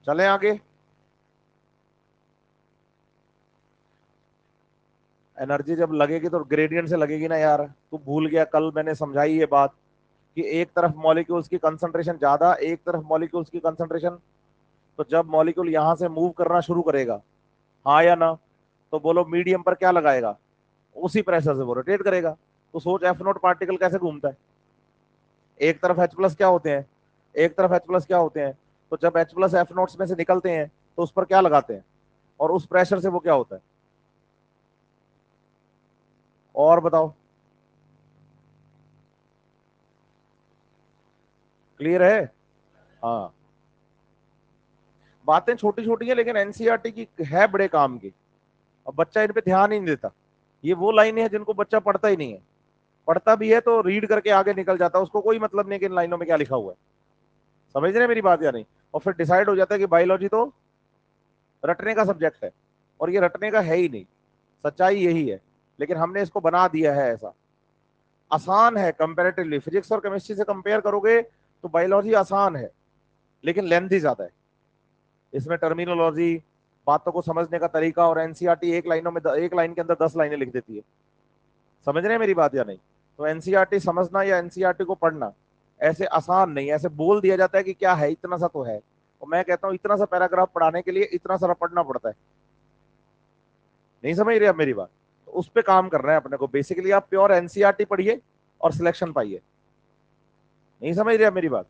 चलें आगे। एनर्जी जब लगेगी तो ग्रेडियंट से लगेगी ना यार, तू भूल गया? कल मैंने समझाई ये बात कि एक तरफ मॉलिक्यूल्स की कंसंट्रेशन ज्यादा, एक तरफ मॉलिक्यूल्स की कंसंट्रेशन, तो जब मॉलिक्यूल यहां से मूव करना शुरू करेगा, हाँ या ना, तो बोलो मीडियम पर क्या लगाएगा? उसी प्रेशर से वो रोटेट करेगा। तो सोच एफ नोट पार्टिकल कैसे घूमता है। एक तरफ H प्लस क्या होते हैं, एक तरफ H प्लस क्या होते हैं, तो जब H प्लस एफ नोट्स में से निकलते हैं तो उस पर क्या लगाते हैं, और उस प्रेशर से वो क्या होता है? और बताओ। क्लियर है? हाँ, बातें छोटी छोटी है लेकिन एनसीईआरटी की है बड़े काम की। अब बच्चा इन पे ध्यान ही नहीं देता। ये वो लाइनें हैं जिनको बच्चा पढ़ता ही नहीं है, पढ़ता भी है तो रीड करके आगे निकल जाता है, उसको कोई मतलब नहीं कि इन लाइनों में क्या लिखा हुआ है। समझ रहे हैं मेरी बात या नहीं? और फिर डिसाइड हो जाता है कि बायोलॉजी तो रटने का सब्जेक्ट है, और ये रटने का है ही नहीं, सच्चाई यही है। लेकिन हमने इसको बना दिया है ऐसा। आसान है कंपैरेटिवली, फिजिक्स और केमिस्ट्री से कंपेयर करोगे तो बायोलॉजी आसान है, लेकिन लेंथी ज्यादा है। इसमें टर्मिनोलॉजी, बातों को समझने का तरीका, और एनसीईआरटी एक लाइनों में एक लाइन के अंदर 10 लाइनें लिख देती है। समझ रहे हैं मेरी बात या नहीं? तो एनसीईआरटी समझना या एनसीईआरटी को पढ़ना ऐसे आसान नहीं, ऐसे बोल दिया जाता है कि क्या है, इतना सा तो है। और मैं कहता हूं इतना सा पैराग्राफ पढ़ाने के लिए इतना सारा पढ़ना पड़ता है। नहीं समझ रहे आप मेरी बात? तो उस पर काम करना है अपने को। बेसिकली आप प्योर एनसीईआरटी पढ़िए और सिलेक्शन पाइए। नहीं समझ रहे आप मेरी बात?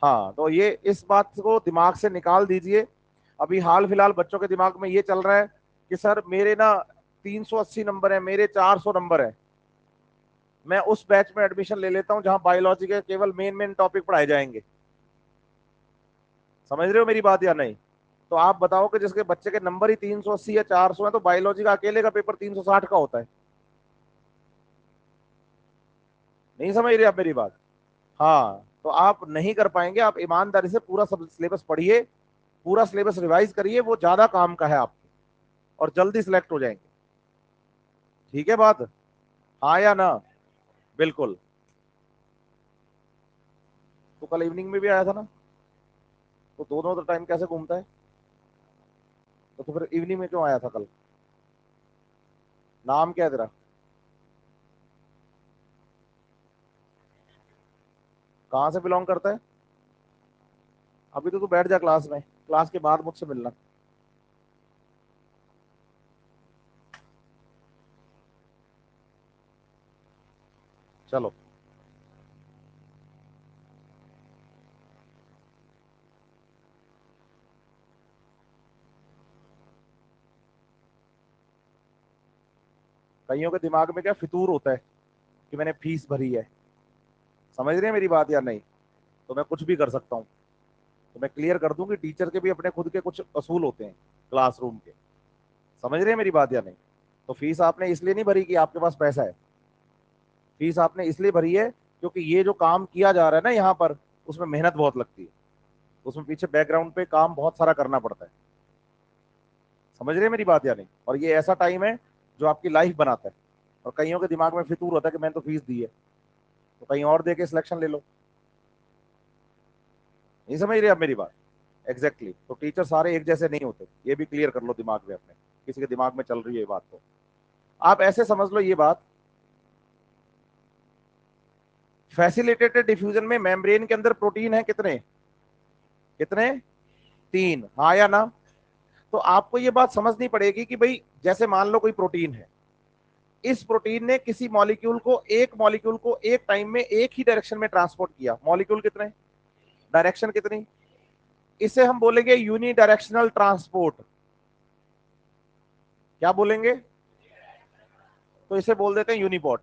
हाँ, तो ये इस बात को दिमाग से निकाल दीजिए। अभी हाल फिलहाल बच्चों के दिमाग में ये चल रहा है कि सर मेरे ना 380 नंबर है, मेरे 400 नंबर है, मैं उस बैच में एडमिशन ले लेता हूं जहां बायोलॉजी के केवल मेन मेन टॉपिक पढ़ाए जाएंगे। समझ रहे हो मेरी बात या नहीं? तो आप बताओ कि जिसके बच्चे के नंबर ही 380 या 400 है, तो बायोलॉजी का अकेले का पेपर 360 का होता है। नहीं समझ रहे आप मेरी बात? हाँ, तो आप नहीं कर पाएंगे। आप ईमानदारी से पूरा सब सिलेबस पढ़िए, पूरा सिलेबस रिवाइज करिए, वो ज्यादा काम का है आपके, और जल्दी सिलेक्ट हो जाएंगे। ठीक है बात? हाँ या ना? बिल्कुल। तो कल इवनिंग में भी आया था ना, तो दोनों टाइम कैसे घूमता है? तो फिर इवनिंग में क्यों आया था कल? नाम क्या है तेरा? कहाँ से बिलोंग करता है? अभी तो तू बैठ जा क्लास में, क्लास के बाद मुझसे मिलना। चलो। कईयों के दिमाग में क्या फितूर होता है कि मैंने फीस भरी है। समझ रहे हैं मेरी बात या नहीं? तो मैं कुछ भी कर सकता हूँ। तो मैं क्लियर कर दूं कि टीचर के भी अपने खुद के कुछ असूल होते हैं क्लासरूम के। समझ रहे हैं मेरी बात या नहीं? तो फीस आपने इसलिए नहीं भरी कि आपके पास पैसा है। फीस आपने इसलिए भरी है क्योंकि ये जो काम किया जा रहा है ना यहाँ पर, उसमें मेहनत बहुत लगती है, उसमें पीछे बैकग्राउंड पे काम बहुत सारा करना पड़ता है। समझ रहे हैं मेरी बात या नहीं? और ये ऐसा टाइम है जो आपकी लाइफ बनाता है। और कईयों के दिमाग में फितूर होता है कि मैंने तो फीस दी है, तो कहीं और दे के सिलेक्शन ले लो। नहीं समझ रहे आप मेरी बात? एग्जैक्टली तो टीचर सारे एक जैसे नहीं होते, ये भी क्लियर कर लो दिमाग में अपने। किसी के दिमाग में चल रही है ये बात, तो आप ऐसे समझ लो ये बात। फैसिलिटेटेड डिफ्यूजन में मेम्ब्रेन के अंदर प्रोटीन है कितने? कितने? 3, हाँ या ना? तो आपको ये बात समझनी पड़ेगी कि भाई जैसे मान लो कोई प्रोटीन है, इस प्रोटीन ने किसी मॉलिक्यूल को एक टाइम में एक ही डायरेक्शन में ट्रांसपोर्ट किया। मॉलिक्यूल कितने, डायरेक्शन कितनी? इसे हम बोलेंगे यूनी डायरेक्शनल ट्रांसपोर्ट। क्या बोलेंगे? तो इसे बोल देते हैं यूनिपोर्ट।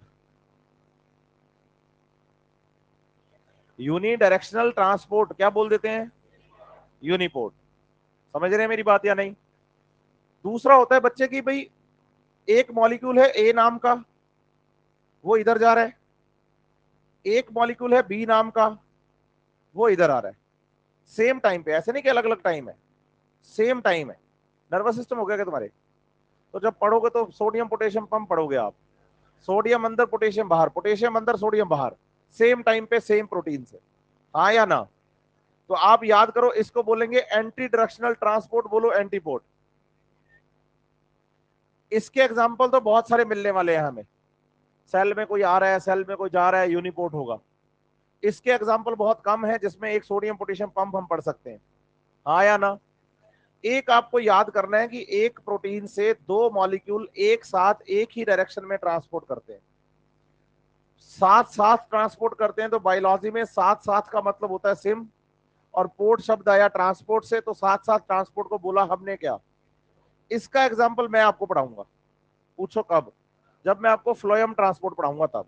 यूनी डायरेक्शनल ट्रांसपोर्ट क्या बोल देते हैं? यूनिपोर्ट। समझ रहे हैं मेरी बात या नहीं? दूसरा होता है बच्चे की भाई, एक मॉलिक्यूल है ए नाम का, वो इधर जा रहा है। एक मॉलिक्यूल है बी नाम का, वो इधर आ रहा है। सेम टाइम पे, ऐसे नहीं कि अलग अलग टाइम है, सेम टाइम है। नर्वस सिस्टम हो गया क्या तुम्हारे? तो जब पढ़ोगे तो सोडियम पोटेशियम पंप पढ़ोगे आप। सोडियम अंदर पोटेशियम बाहर, पोटेशियम अंदर सोडियम बाहर, सेम टाइम पे सेम प्रोटीन से। हाँ या ना? तो आप याद करो, इसको बोलेंगे एंटी डायरेक्शनल ट्रांसपोर्ट, बोलो एंटीपोर्ट। इसके एग्जाम्पल तो बहुत सारे मिलने वाले हैं हमें। सेल में कोई आ रहा है, सेल में कोई जा रहा है, यूनिपोर्ट होगा। इसके एग्जाम्पल बहुत कम है जिसमें एक सोडियम पोटेशियम पंप हम पढ़ सकते हैं। हाँ या ना? एक आपको याद करना है कि एक प्रोटीन से दो मॉलिक्यूल एक साथ एक ही डायरेक्शन में ट्रांसपोर्ट करते हैं, साथ साथ ट्रांसपोर्ट करते हैं। तो बायोलॉजी में साथ साथ का मतलब होता है सिम, और पोर्ट शब्द आया ट्रांसपोर्ट से, तो साथ साथ ट्रांसपोर्ट को बोला हमने क्या? इसका एग्जाम्पल मैं आपको पढ़ाऊंगा। पूछो कब? जब मैं आपको फ्लोएम ट्रांसपोर्ट पढ़ाऊंगा तब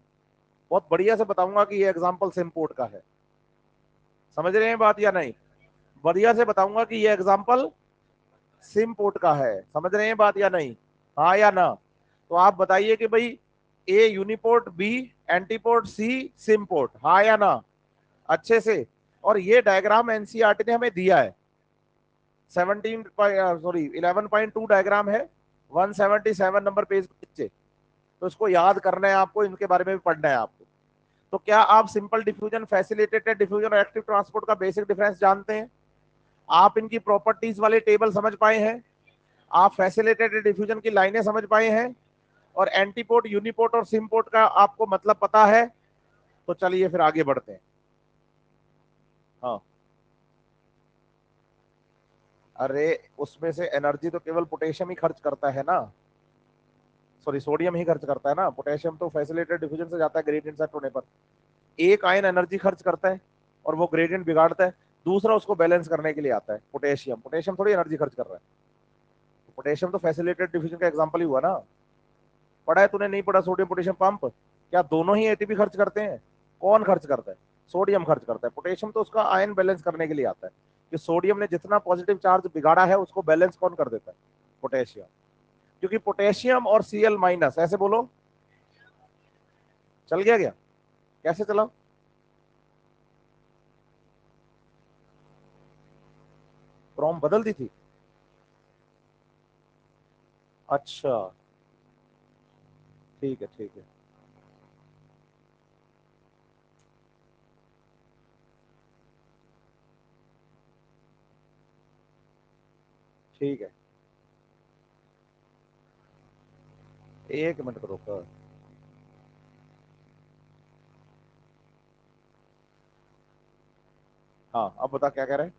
बहुत बढ़िया से बताऊंगा कि ये एग्जाम्पल सिम पोर्ट का है। समझ रहे हैं बात या नहीं? बढ़िया से बताऊंगा कि ये एग्जाम्पल सिम पोर्ट का है। समझ रहे हैं बात या नहीं? हाँ या ना? तो आप बताइए कि भाई ए यूनिपोर्ट, बी एंटीपोर्ट, सी सिम पोर्ट, हाँ या ना? अच्छे से। और ये डायग्राम एनसीईआरटी ने हमें दिया है। 11.2 डायग्राम है, 177 नंबर पेज के नीचे। तो इसको याद करना है आपको, इनके बारे में भी पढ़ना है आपको। तो क्या आप सिंपल डिफ्यूजन, फैसिलिटेटेड डिफ्यूजन और एक्टिव ट्रांसपोर्ट का बेसिक डिफरेंस जानते हैं? आप इनकी प्रॉपर्टीज वाले टेबल समझ पाए हैं? आप फैसिलिटेटेड डिफ्यूजन की लाइनें समझ पाए हैं? और एंटीपोर्ट, यूनिपोर्ट और सिमपोर्ट का आपको मतलब पता है? तो चलिए फिर आगे बढ़ते हैं। हाँ, अरे उसमें से एनर्जी तो केवल पोटेशियम ही खर्च करता है ना, सॉरी सोडियम ही खर्च करता है ना। पोटेशियम तो फैसिलिटेटेड डिफ्यूजन से जाता है ग्रेडियंट सेट होने पर। एक आयन एनर्जी खर्च करता है और वो ग्रेडियंट बिगाड़ता है, दूसरा उसको बैलेंस करने के लिए आता है पोटेशियम। पोटेशियम थोड़ी एनर्जी खर्च कर रहा है। पोटेशियम तो फैसिलिटेटेड डिफ्यूजन का एग्जांपल ही हुआ ना। पढ़ा है तूने? नहीं पढ़ा? सोडियम पोटेशियम पंप, क्या दोनों ही एटीपी खर्च करते हैं? कौन खर्च करता है? सोडियम खर्च करता है। पोटेशियम तो उसका आयन बैलेंस करने के लिए आता है, कि सोडियम ने जितना पॉजिटिव चार्ज बिगाड़ा है उसको बैलेंस कौन कर देता है? पोटेशियम। क्योंकि पोटेशियम और Cl माइनस, ऐसे बोलो, चल गया क्या? कैसे चला? क्रोम बदल दी थी? अच्छा, ठीक है ठीक है। ठीक है, एक मिनट रुको। हाँ, अब बता क्या कह रहे हैं।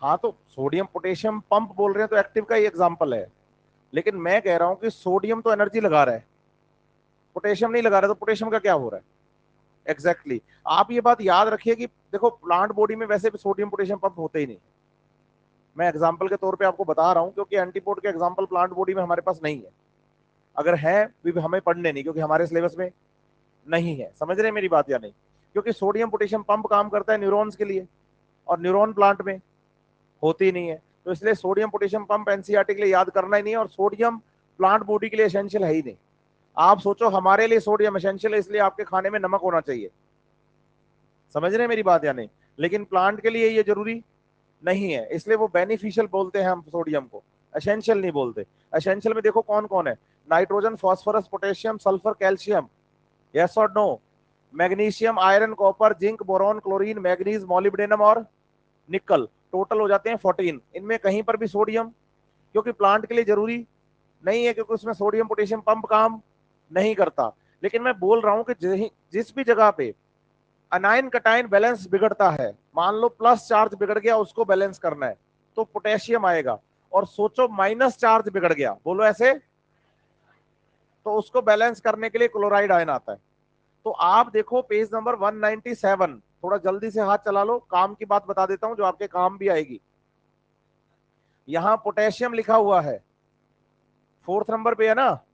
हाँ, तो सोडियम पोटेशियम पंप बोल रहे हैं तो एक्टिव का ही एग्जांपल है। लेकिन मैं कह रहा हूं कि सोडियम तो एनर्जी लगा रहा है, पोटेशियम नहीं लगा रहा, तो पोटेशियम का क्या हो रहा है? Exactly exactly। आप ये बात याद रखिए कि देखो, प्लांट बॉडी में वैसे भी सोडियम पोटेशियम पंप होते ही नहीं। मैं एग्जांपल के तौर पे आपको बता रहा हूं, क्योंकि एंटीपोड के एग्जांपल प्लांट बॉडी में हमारे पास नहीं है। अगर है भी हमें पढ़ने नहीं, क्योंकि हमारे सिलेबस में नहीं है। समझ रहे हैं मेरी बात या नहीं? क्योंकि सोडियम पोटेशियम पंप काम करता है न्यूरॉन्स के लिए, और न्यूरॉन प्लांट में होती नहीं है। तो इसलिए सोडियम पोटेशियम पंप एनसीईआरटी के लिए याद करना ही नहीं है, और सोडियम प्लांट बॉडी के लिए एसेंशियल है ही नहीं। आप सोचो, हमारे लिए सोडियम एसेंशियल है, इसलिए आपके खाने में नमक होना चाहिए। समझ रहे हैं मेरी बात या नहीं? लेकिन प्लांट के लिए ये जरूरी नहीं है, इसलिए वो बेनिफिशियल बोलते हैं हम सोडियम को, एसेंशियल नहीं बोलते। एसेंशियल में देखो कौन कौन है: nitrogen, phosphorus, potassium, sulphur, calcium, yes और no. Magnesium, iron, copper, zinc, boron, chlorine, manganese, molybdenum और निकल, टोटल हो जाते हैं 14। इनमें कहीं पर भी सोडियम, क्योंकि प्लांट के लिए जरूरी नहीं है, क्योंकि उसमें सोडियम पोटेशियम पंप काम नहीं करता। लेकिन मैं बोल रहा हूं कि जिस भी जगह पे अनाइन कटाइन बैलेंस बिगड़ता है, मान लो प्लस चार्ज बिगड़ गया, उसको बैलेंस करना है, तो पोटेशियम आएगा। और सोचो माइनस चार्ज बिगड़ गया, बोलो ऐसे, तो उसको बैलेंस करने के लिए क्लोराइड आयन आता है। तो आप देखो पेज नंबर 197, थोड़ा जल्दी से हाथ चला लो, काम की बात बता देता हूं जो आपके काम भी आएगी। यहां पोटेशियम लिखा हुआ है, फोर्थ नंबर पे है ना?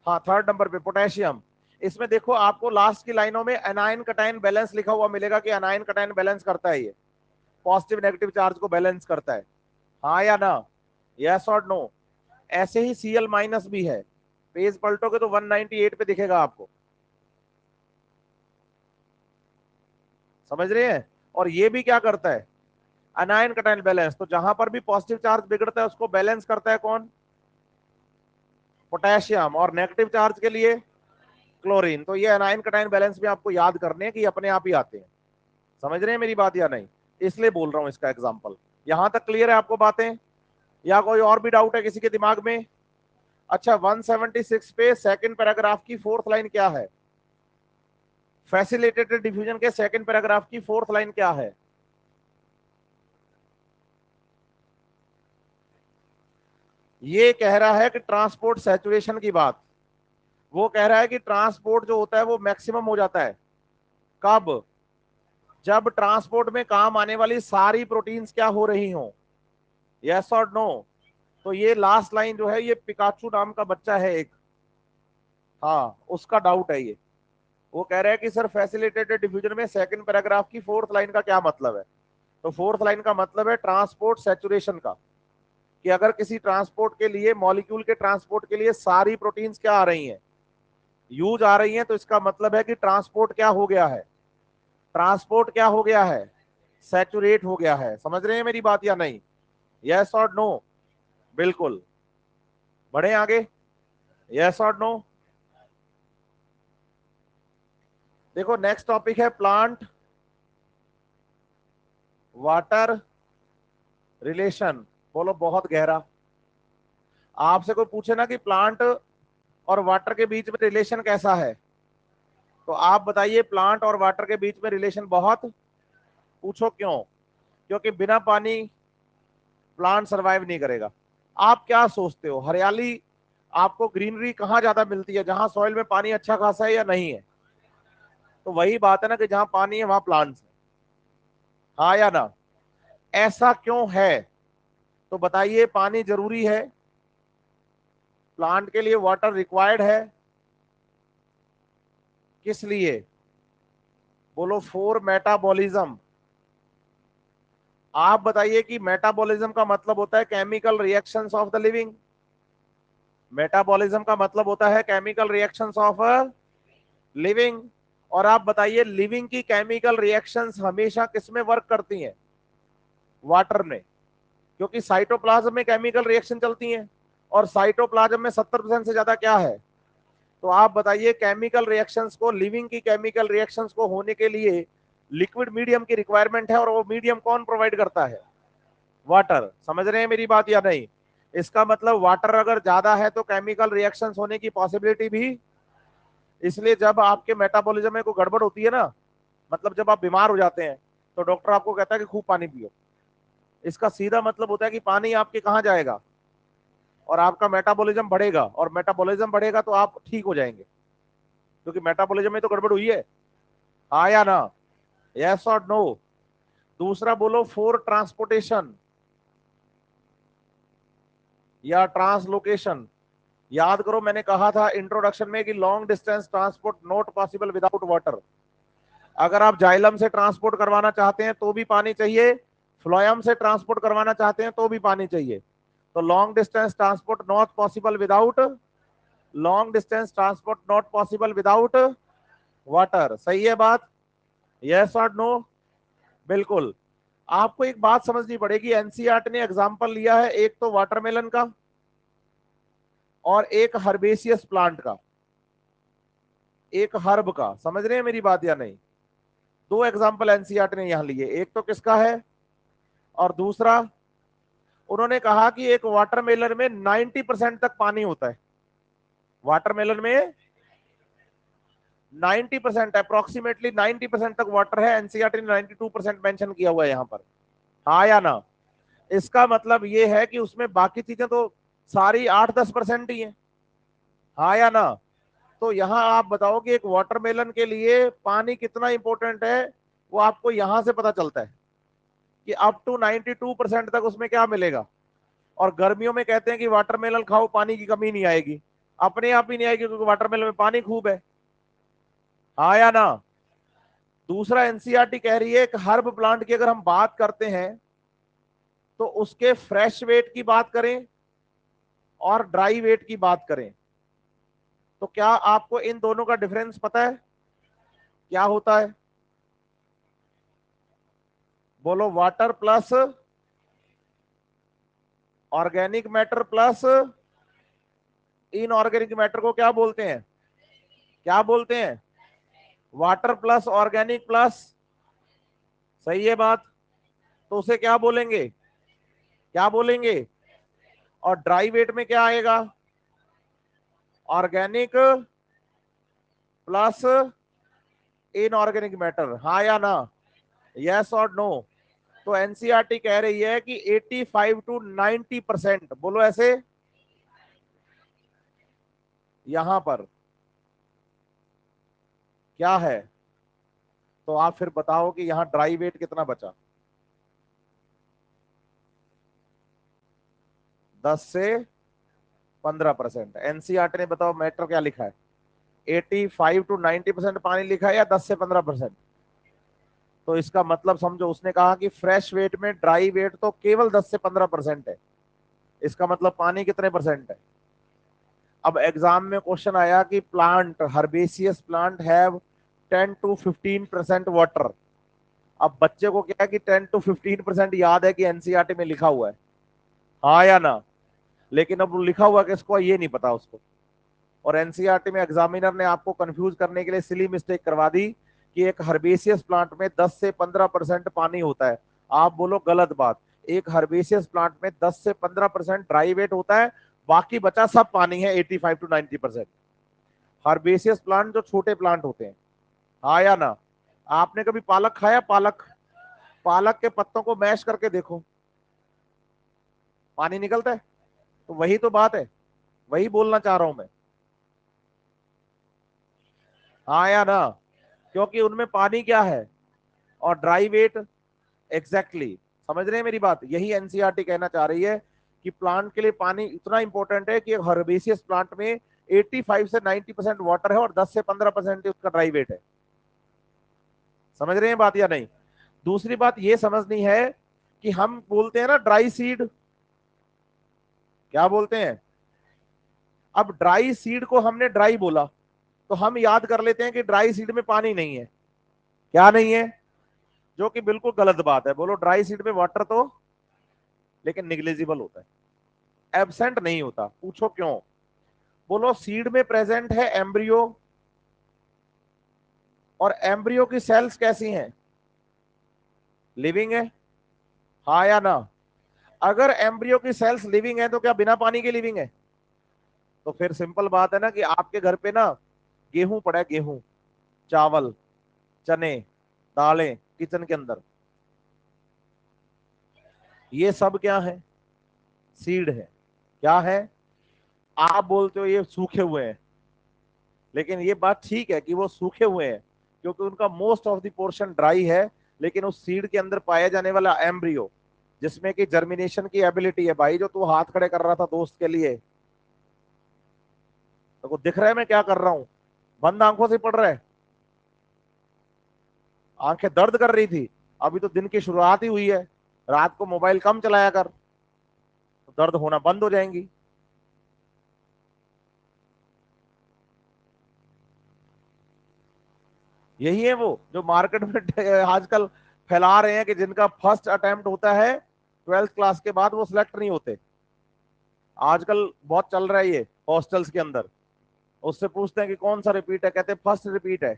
हाँ, थर्ड नंबर पे पोटेशियम। इसमें देखो आपको लास्ट की लाइनों में एनाइन कटाइन बैलेंस लिखा हुआ मिलेगा, कि एनाइन कटाइन बैलेंस करता है ये, पॉजिटिव नेगेटिव चार्ज को बैलेंस करता है, हाँ या ना? यस और नो? ऐसे ही Cl माइनस भी है, पेज पलटोगे तो 198 पे दिखेगा आपको। समझ रहे हैं? और ये भी क्या करता है? अनायन कटायन बैलेंस। तो जहां पर भी पॉजिटिव चार्ज बिगड़ता है उसको बैलेंस करता है कौन? पोटेशियम। और नेगेटिव चार्ज के लिए क्लोरीन। तो ये अनायन कटायन बैलेंस में आपको याद करने हैं, कि अपने आप ही आते हैं। समझ रहे हैं मेरी बात या नहीं? इसलिए बोल रहा हूं इसका एग्जाम्पल। यहां तक क्लियर है आपको बातें, या कोई और भी डाउट है किसी के दिमाग में? अच्छा, 176 पे सेकंड पैराग्राफ की फोर्थ लाइन क्या है? फैसिलिटेटेड डिफ्यूजन के सेकंड पैराग्राफ की फोर्थ लाइन क्या है? ये कह रहा है कि ट्रांसपोर्ट सैचुरेशन की बात। वो कह रहा है कि ट्रांसपोर्ट जो होता है वो मैक्सिमम हो जाता है कब? जब ट्रांसपोर्ट में काम आने वाली सारी प्रोटीन्स क्या हो रही हो, यस और नो? तो ये लास्ट लाइन जो है, ये पिकाचू नाम का बच्चा है एक, हाँ, उसका डाउट है ये। वो कह रहे हैं कि सर फैसिलिटेटेड डिफ्यूजन में सेकंड पैराग्राफ की फोर्थ लाइन का क्या मतलब है। तो फोर्थ लाइन का मतलब है ट्रांसपोर्ट सैचुरेशन का, कि अगर किसी ट्रांसपोर्ट के लिए, मॉलिक्यूल के ट्रांसपोर्ट के लिए सारी प्रोटीन्स क्या आ रही हैं, यूज आ रही हैं, तो इसका मतलब है कि ट्रांसपोर्ट क्या हो गया है, ट्रांसपोर्ट क्या हो गया है, सैचुरेट हो गया है। समझ रहे हैं मेरी बात या नहीं? यस और नो? बिल्कुल। बढ़े आगे, यस और नो? देखो नेक्स्ट टॉपिक है प्लांट वाटर रिलेशन। बोलो बहुत गहरा। आपसे कोई पूछे ना कि प्लांट और वाटर के बीच में रिलेशन कैसा है, तो आप बताइए प्लांट और वाटर के बीच में रिलेशन बहुत। पूछो क्यों? क्योंकि बिना पानी प्लांट सरवाइव नहीं करेगा। आप क्या सोचते हो, हरियाली, आपको ग्रीनरी कहाँ ज्यादा मिलती है, जहां सॉइल में पानी अच्छा खासा है या नहीं है? तो वही बात है ना कि जहां पानी है वहां प्लांट्स है। हाँ या ना? ऐसा क्यों है? तो बताइए, पानी जरूरी है, प्लांट के लिए वाटर रिक्वायर्ड है, किस लिए? बोलो फॉर मेटाबॉलिज्म। आप बताइए कि मेटाबॉलिज्म का मतलब होता है chemical reactions of the living. Metabolism का मतलब होता है केमिकल रिएक्शंस ऑफ लिविंग। और आप बताइए लिविंग की केमिकल रिएक्शंस हमेशा किसमें वर्क करती हैं? वाटर में, क्योंकि साइटोप्लाज्म में केमिकल रिएक्शन चलती हैं, और साइटोप्लाज्म में 70% से ज्यादा क्या है? तो आप बताइए केमिकल रिएक्शंस को, लिविंग की केमिकल रिएक्शंस को होने के लिए लिक्विड मीडियम की रिक्वायरमेंट है, और वो मीडियम कौन प्रोवाइड करता है? वाटर। समझ रहे हैं मेरी बात या नहीं? इसका मतलब वाटर अगर ज्यादा है तो केमिकल रिएक्शंस होने की पॉसिबिलिटी भी। इसलिए जब आपके मेटाबॉलिज्म में कोई गड़बड़ होती है ना, मतलब जब आप बीमार हो जाते हैं, तो डॉक्टर आपको कहता है कि खूब पानी पियो। इसका सीधा मतलब होता है कि पानी आपके कहाँ जाएगा, और आपका मेटाबॉलिज्म बढ़ेगा, और मेटाबॉलिज्म बढ़ेगा तो आप ठीक हो जाएंगे, क्योंकि मेटाबॉलिज्म में तो गड़बड़ हुई है। हाँ या ना? यस और नो? दूसरा बोलो फॉर ट्रांसपोर्टेशन या ट्रांसलोकेशन। याद करो मैंने कहा था इंट्रोडक्शन में कि long distance transport not possible without water. अगर आप जाइलम से ट्रांसपोर्ट करवाना चाहते हैं तो भी पानी चाहिए, फ्लोयम से ट्रांसपोर्ट करवाना चाहते हैं तो भी पानी चाहिए। तो long distance transport not possible without, long distance transport not possible without water. सही है बात? यस और नो? बिल्कुल। आपको एक बात समझनी पड़ेगी, एनसीईआरटी ने एग्जांपल लिया है एक तो वाटरमेलन का और एक हर्बेसियस प्लांट का, एक हर्ब का। समझ रहे हैं मेरी बात या नहीं? दो एग्जांपल एनसीईआरटी ने यहां लिए, एक तो किसका है और दूसरा, उन्होंने कहा कि एक वाटरमेलन में 90% तक पानी होता है। वाटरमेलन में 90%, अप्रोक्सीमेटली 90% तक वाटर है। एनसीईआरटी ने 92% मेंशन किया हुआ है यहां पर। हाँ या ना? इसका मतलब ये है कि उसमें बाकी चीजें तो सारी 8-10% ही है। हाँ या ना? तो यहां आप बताओ कि एक वाटरमेलन के लिए पानी कितना इंपॉर्टेंट है, वो आपको यहां से पता चलता है कि अप टू 92% तक उसमें क्या मिलेगा। और गर्मियों में कहते हैं कि वाटरमेलन खाओ, पानी की कमी नहीं आएगी। अपने आप ही नहीं आएगी, क्योंकि वाटरमेलन में पानी खूब है। हाँ या ना? दूसरा, एनसीईआरटी कह रही है कि हर्ब प्लांट की अगर हम बात करते हैं तो उसके फ्रेश वेट की बात करें और ड्राई वेट की बात करें, तो क्या आपको इन दोनों का डिफरेंस पता है क्या होता है? बोलो water plus organic matter plus inorganic matter को क्या बोलते हैं? क्या बोलते हैं? Water plus organic plus. सही है बात? तो उसे क्या बोलेंगे? क्या बोलेंगे? और ड्राई वेट में क्या आएगा? Organic plus inorganic matter. हाँ या ना? यस और नो? तो एनसीईआरटी कह रही है कि 85 to 90%, बोलो ऐसे, यहां पर क्या है? तो आप फिर बताओ कि यहां ड्राई वेट कितना बचा? 10 से 15%। एनसीईआरटी ने बताओ मैटर क्या लिखा है? 85 to 90% पानी लिखा है या 10 से 15%? तो इसका मतलब समझो, उसने कहा कि फ्रेश वेट में ड्राई वेट तो केवल 10 से 15% है। इसका मतलब पानी कितने परसेंट है? अब एग्जाम में क्वेश्चन आया कि plant, herbaceous plant have 10 to 15% water. अब बच्चे को क्या है कि 10 to 15% याद है कि एनसीईआरटी में लिखा हुआ है, हाँ या ना? लेकिन अब लिखा हुआ किसको ये नहीं पता उसको। और एनसीईआरटी में एग्जामिनर ने आपको कंफ्यूज करने के लिए सिली मिस्टेक करवा दी कि एक हर्बेसियस प्लांट में 10 से 15% पानी होता है। आप बोलो गलत बात। एक हर्बेसियस प्लांट में 10 से 15% ड्राई वेट होता है, बाकी बचा सब पानी है 85 to 90%। हर्बेसियस प्लांट जो छोटे प्लांट होते हैं, हाँ या ना? आपने कभी पालक खाया? पालक, पालक के पत्तों को मैश करके देखो, पानी निकलता है। तो वही तो बात है, वही बोलना चाह रहा हूं मैं, हाँ या ना? क्योंकि उनमें पानी क्या है और ड्राई वेट, एग्जैक्टली समझ रहे हैं मेरी बात? यही एनसीईआरटी कहना चाह रही है कि प्लांट के लिए पानी इतना इंपॉर्टेंट है कि हर्बेसियस प्लांट में 85 से 90% वाटर है और 10 से 15% उसका ड्राई वेट है। समझ रहे हैं बात या नहीं? दूसरी बात ये समझनी है कि हम बोलते हैं ना ड्राई सीड, क्या बोलते हैं? अब ड्राई सीड को हमने ड्राई बोला तो हम याद कर लेते हैं कि ड्राई सीड में पानी नहीं है। क्या नहीं है? जो कि बिल्कुल गलत बात है। बोलो, ड्राई सीड में वाटर तो, लेकिन निग्लिजिबल होता है, एब्सेंट नहीं होता। पूछो क्यों? बोलो, सीड में प्रेजेंट है एम्ब्रियो, और एम्ब्रियो की सेल्स कैसी हैं? लिविंग है, हाँ या ना? अगर एम्ब्रियो की सेल्स लिविंग है तो क्या बिना पानी के लिविंग है? तो फिर सिंपल बात है ना कि आपके घर पे ना गेहूं पड़ा है, गेहूं, चावल, चने, दालें किचन के अंदर, ये सब क्या है? सीड है। क्या है? आप बोलते हो ये सूखे हुए हैं, लेकिन ये बात ठीक है कि वो सूखे हुए हैं क्योंकि उनका most of the portion dry है। लेकिन उस सीड के अंदर पाया जाने वाला एम्ब्रियो, जिसमें कि जर्मिनेशन की एबिलिटी है, भाई जो तू हाथ खड़े कर रहा था दोस्त के लिए, तो दिख रहा है मैं क्या कर रहा हूं? बंद आंखों से पढ़ रहा है, आंखें दर्द कर रही थी। अभी तो दिन की शुरुआत ही हुई है, रात को मोबाइल कम चलाया कर, तो दर्द होना बंद हो जाएंगी। यही है वो जो मार्केट में आजकल फैला रहे हैं कि जिनका फर्स्ट अटेम्प्ट होता है 12th क्लास के बाद वो सिलेक्ट नहीं होते। आजकल बहुत चल रहा है ये हॉस्टल्स के अंदर। उससे पूछते हैं कि कौन सा रिपीट है, कहते हैं फर्स्ट रिपीट है।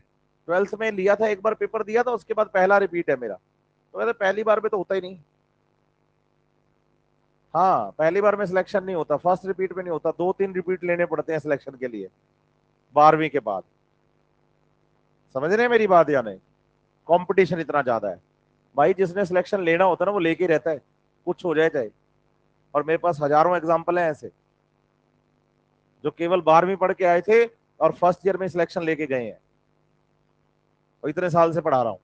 12th में लिया था, एक बार पेपर दिया था, उसके बाद पहला रिपीट है मेरा। तो कहते पहली बार में तो होता ही नहीं। हाँ, पहली बार में सिलेक्शन नहीं होता, फर्स्ट रिपीट में नहीं होता, 2-3 रिपीट लेने पड़ते हैं सिलेक्शन के लिए 12वीं के बाद। समझ रहे हैं मेरी बात या नहीं? कंपटीशन इतना ज्यादा है भाई, जिसने सिलेक्शन लेना होता है ना वो लेके रहता है, कुछ हो जाए चाहे। और मेरे पास हजारों एग्जाम्पल हैं ऐसे जो केवल 12वीं पढ़ के आए थे और फर्स्ट ईयर में सिलेक्शन लेके गए हैं, और इतने साल से पढ़ा रहा हूँ।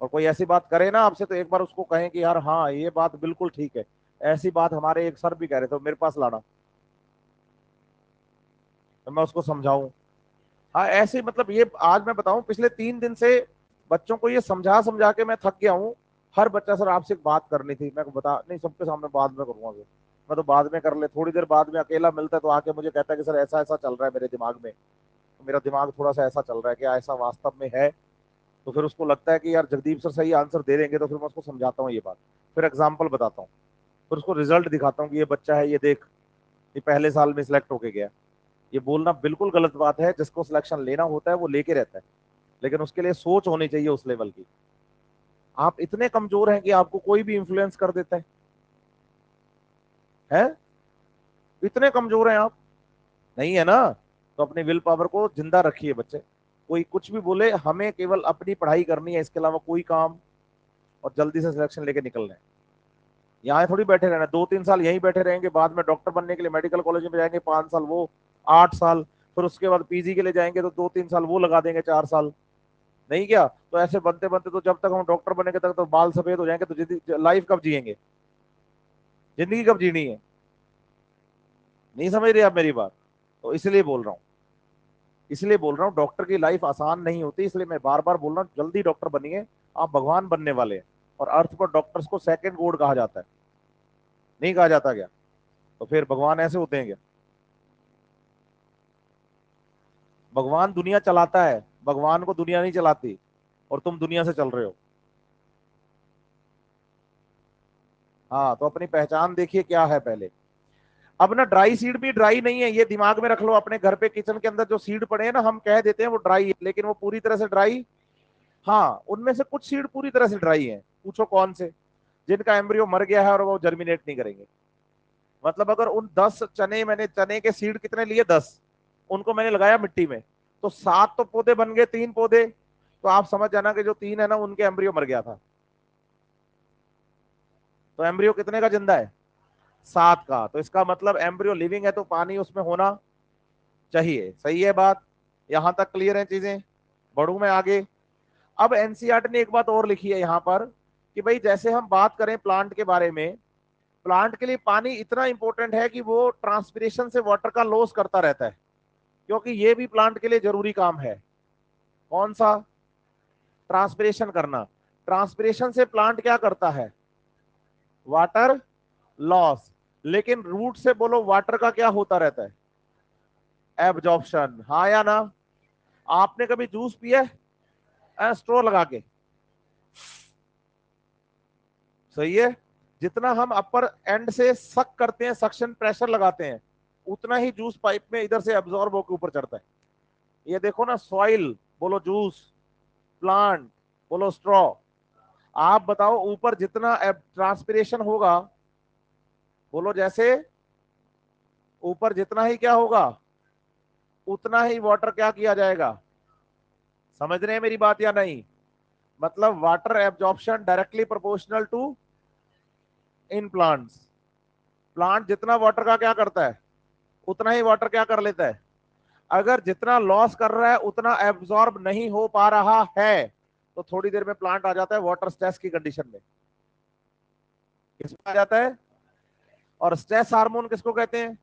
और कोई ऐसी बात करे ना आपसे तो एक बार उसको कहें कि यार हाँ ये बात बिल्कुल ठीक है, ऐसी बात हमारे एक सर भी कह रहे थे, मेरे पास लाना, तो मैं उसको समझाऊं। हाँ ऐसे मतलब ये आज मैं बताऊं, पिछले 3 दिन से बच्चों को ये समझा समझा के मैं थक गया हूँ। हर बच्चा, सर आपसे एक बात करनी थी, मैं बता नहीं, सबके सामने बाद में करूंगा फिर। मैं तो बाद में कर ले, थोड़ी देर बाद में अकेला मिलता है तो आके मुझे कहता है कि सर ऐसा ऐसा चल रहा है मेरे दिमाग में, तो मेरा दिमाग थोड़ा सा ऐसा चल रहा है, क्या ऐसा वास्तव में है? तो फिर उसको लगता है कि यार जगदीप सर सही आंसर दे देंगे, तो फिर मैं उसको समझाता हूँ ये बात, फिर एग्जाम्पल बताता हूँ, फिर उसको रिजल्ट दिखाता हूँ कि ये बच्चा है, ये देख, ये पहले साल में सिलेक्ट होके गया। ये बोलना बिल्कुल गलत बात है, जिसको सिलेक्शन लेना होता है वो लेके रहता है, लेकिन उसके लिए सोच होनी चाहिए उस लेवल की। आप इतने कमजोर हैं कि आपको कोई भी इंफ्लुएंस कर देता है? इतने कमजोर हैं आप? नहीं है ना? तो अपने विल पावर को जिंदा रखिए बच्चे। कोई कुछ भी बोले, हमें केवल अपनी पढ़ाई करनी है, इसके अलावा कोई काम, और जल्दी से सिलेक्शन लेके निकलना है। यहाँ थोड़ी बैठे रहना, 2-3 साल यहीं बैठे रहेंगे, बाद में डॉक्टर बनने के लिए मेडिकल कॉलेज में जाएंगे 5 साल, वो 8 साल, फिर उसके बाद पीजी के लिए जाएंगे तो 2-3 साल वो लगा देंगे, 4 साल। नहीं क्या? तो ऐसे बनते बनते तो जब तक हम डॉक्टर बनेंगे तक तो बाल सफेद हो जाएंगे, तो लाइफ कब जिएंगे? जिंदगी कब जीनी है? नहीं समझ रहे आप मेरी बात? तो इसलिए बोल रहा हूँ। इसलिए बोल रहा हूँ डॉक्टर की लाइफ आसान नहीं होती, इसलिए मैं बार बार बोल रहा हूँ जल्दी डॉक्टर बनिए, आप भगवान बनने वाले हैं। और अर्थ पर डॉक्टर्स को सेकंड गॉड कहा जाता है, नहीं कहा जाता क्या? तो फिर भगवान ऐसे होते हैं क्या? भगवान दुनिया चलाता है, भगवान को दुनिया नहीं चलाती, और तुम दुनिया से चल रहे हो। हाँ, तो अपनी पहचान देखिए क्या है पहले। अब ना ड्राई सीड भी ड्राई नहीं है, ये दिमाग में रख लो। अपने घर पे किचन के अंदर जो सीड पड़े हैं ना, हम कह देते हैं वो ड्राई है, लेकिन वो पूरी तरह से ड्राई। हाँ, उनमें से कुछ सीड पूरी तरह से ड्राई है। पूछो कौन से? जिनका एम्ब्रियो मर गया है और वो जर्मिनेट नहीं करेंगे। मतलब अगर उन 10 चने, मैंने चने के सीड कितने लिए, 10, उनको मैंने लगाया मिट्टी में, तो 7 तो पौधे बन गए, 3 पौधे। तो आप समझ जाना कि जो 3 है ना, उनके एम्ब्रियो मर गया था। तो एम्ब्रियो कितने का जिंदा है? 7 का। तो इसका मतलब एम्ब्रियो लिविंग है, तो पानी उसमें होना चाहिए। सही है बात? यहां तक क्लियर है चीजें? बढ़ू मैं आगे। अब एनसीईआरटी ने एक बात और लिखी है यहां पर, कि भाई जैसे हम बात करें प्लांट के बारे में, प्लांट के लिए पानी इतना इंपॉर्टेंट है कि वो ट्रांसपिरेशन से वाटर का लॉस करता रहता है, क्योंकि ये भी प्लांट के लिए जरूरी काम है। कौन सा? ट्रांसपिरेशन करना। ट्रांसपिरेशन से प्लांट क्या करता है? Water loss. लेकिन रूट से बोलो वाटर का क्या होता रहता है? एब्जॉर्प्शन। हाँ या ना? आपने कभी जूस पिया है स्ट्रो लगा के? सही है। जितना हम अपर एंड से सक करते हैं, सक्शन प्रेशर लगाते हैं, उतना ही जूस पाइप में इधर से एब्जॉर्ब होकर ऊपर चढ़ता है। ये देखो ना, सॉइल बोलो जूस, प्लांट बोलो स्ट्रॉ। आप बताओ ऊपर जितना ट्रांसपिरेशन होगा, बोलो जैसे ऊपर जितना ही क्या होगा, उतना ही वाटर क्या किया जाएगा? समझ रहे हैं मेरी बात या नहीं? मतलब water absorption directly proportional to in plants. Plant जितना वाटर का क्या करता है, उतना ही वाटर क्या कर लेता है। अगर जितना लॉस कर रहा है उतना एब्जॉर्ब नहीं हो पा रहा है, तो थोड़ी देर में प्लांट आ जाता है वाटर स्ट्रेस की कंडीशन में। किसमें आ जाता है? और स्ट्रेस हार्मोन किसको कहते हैं?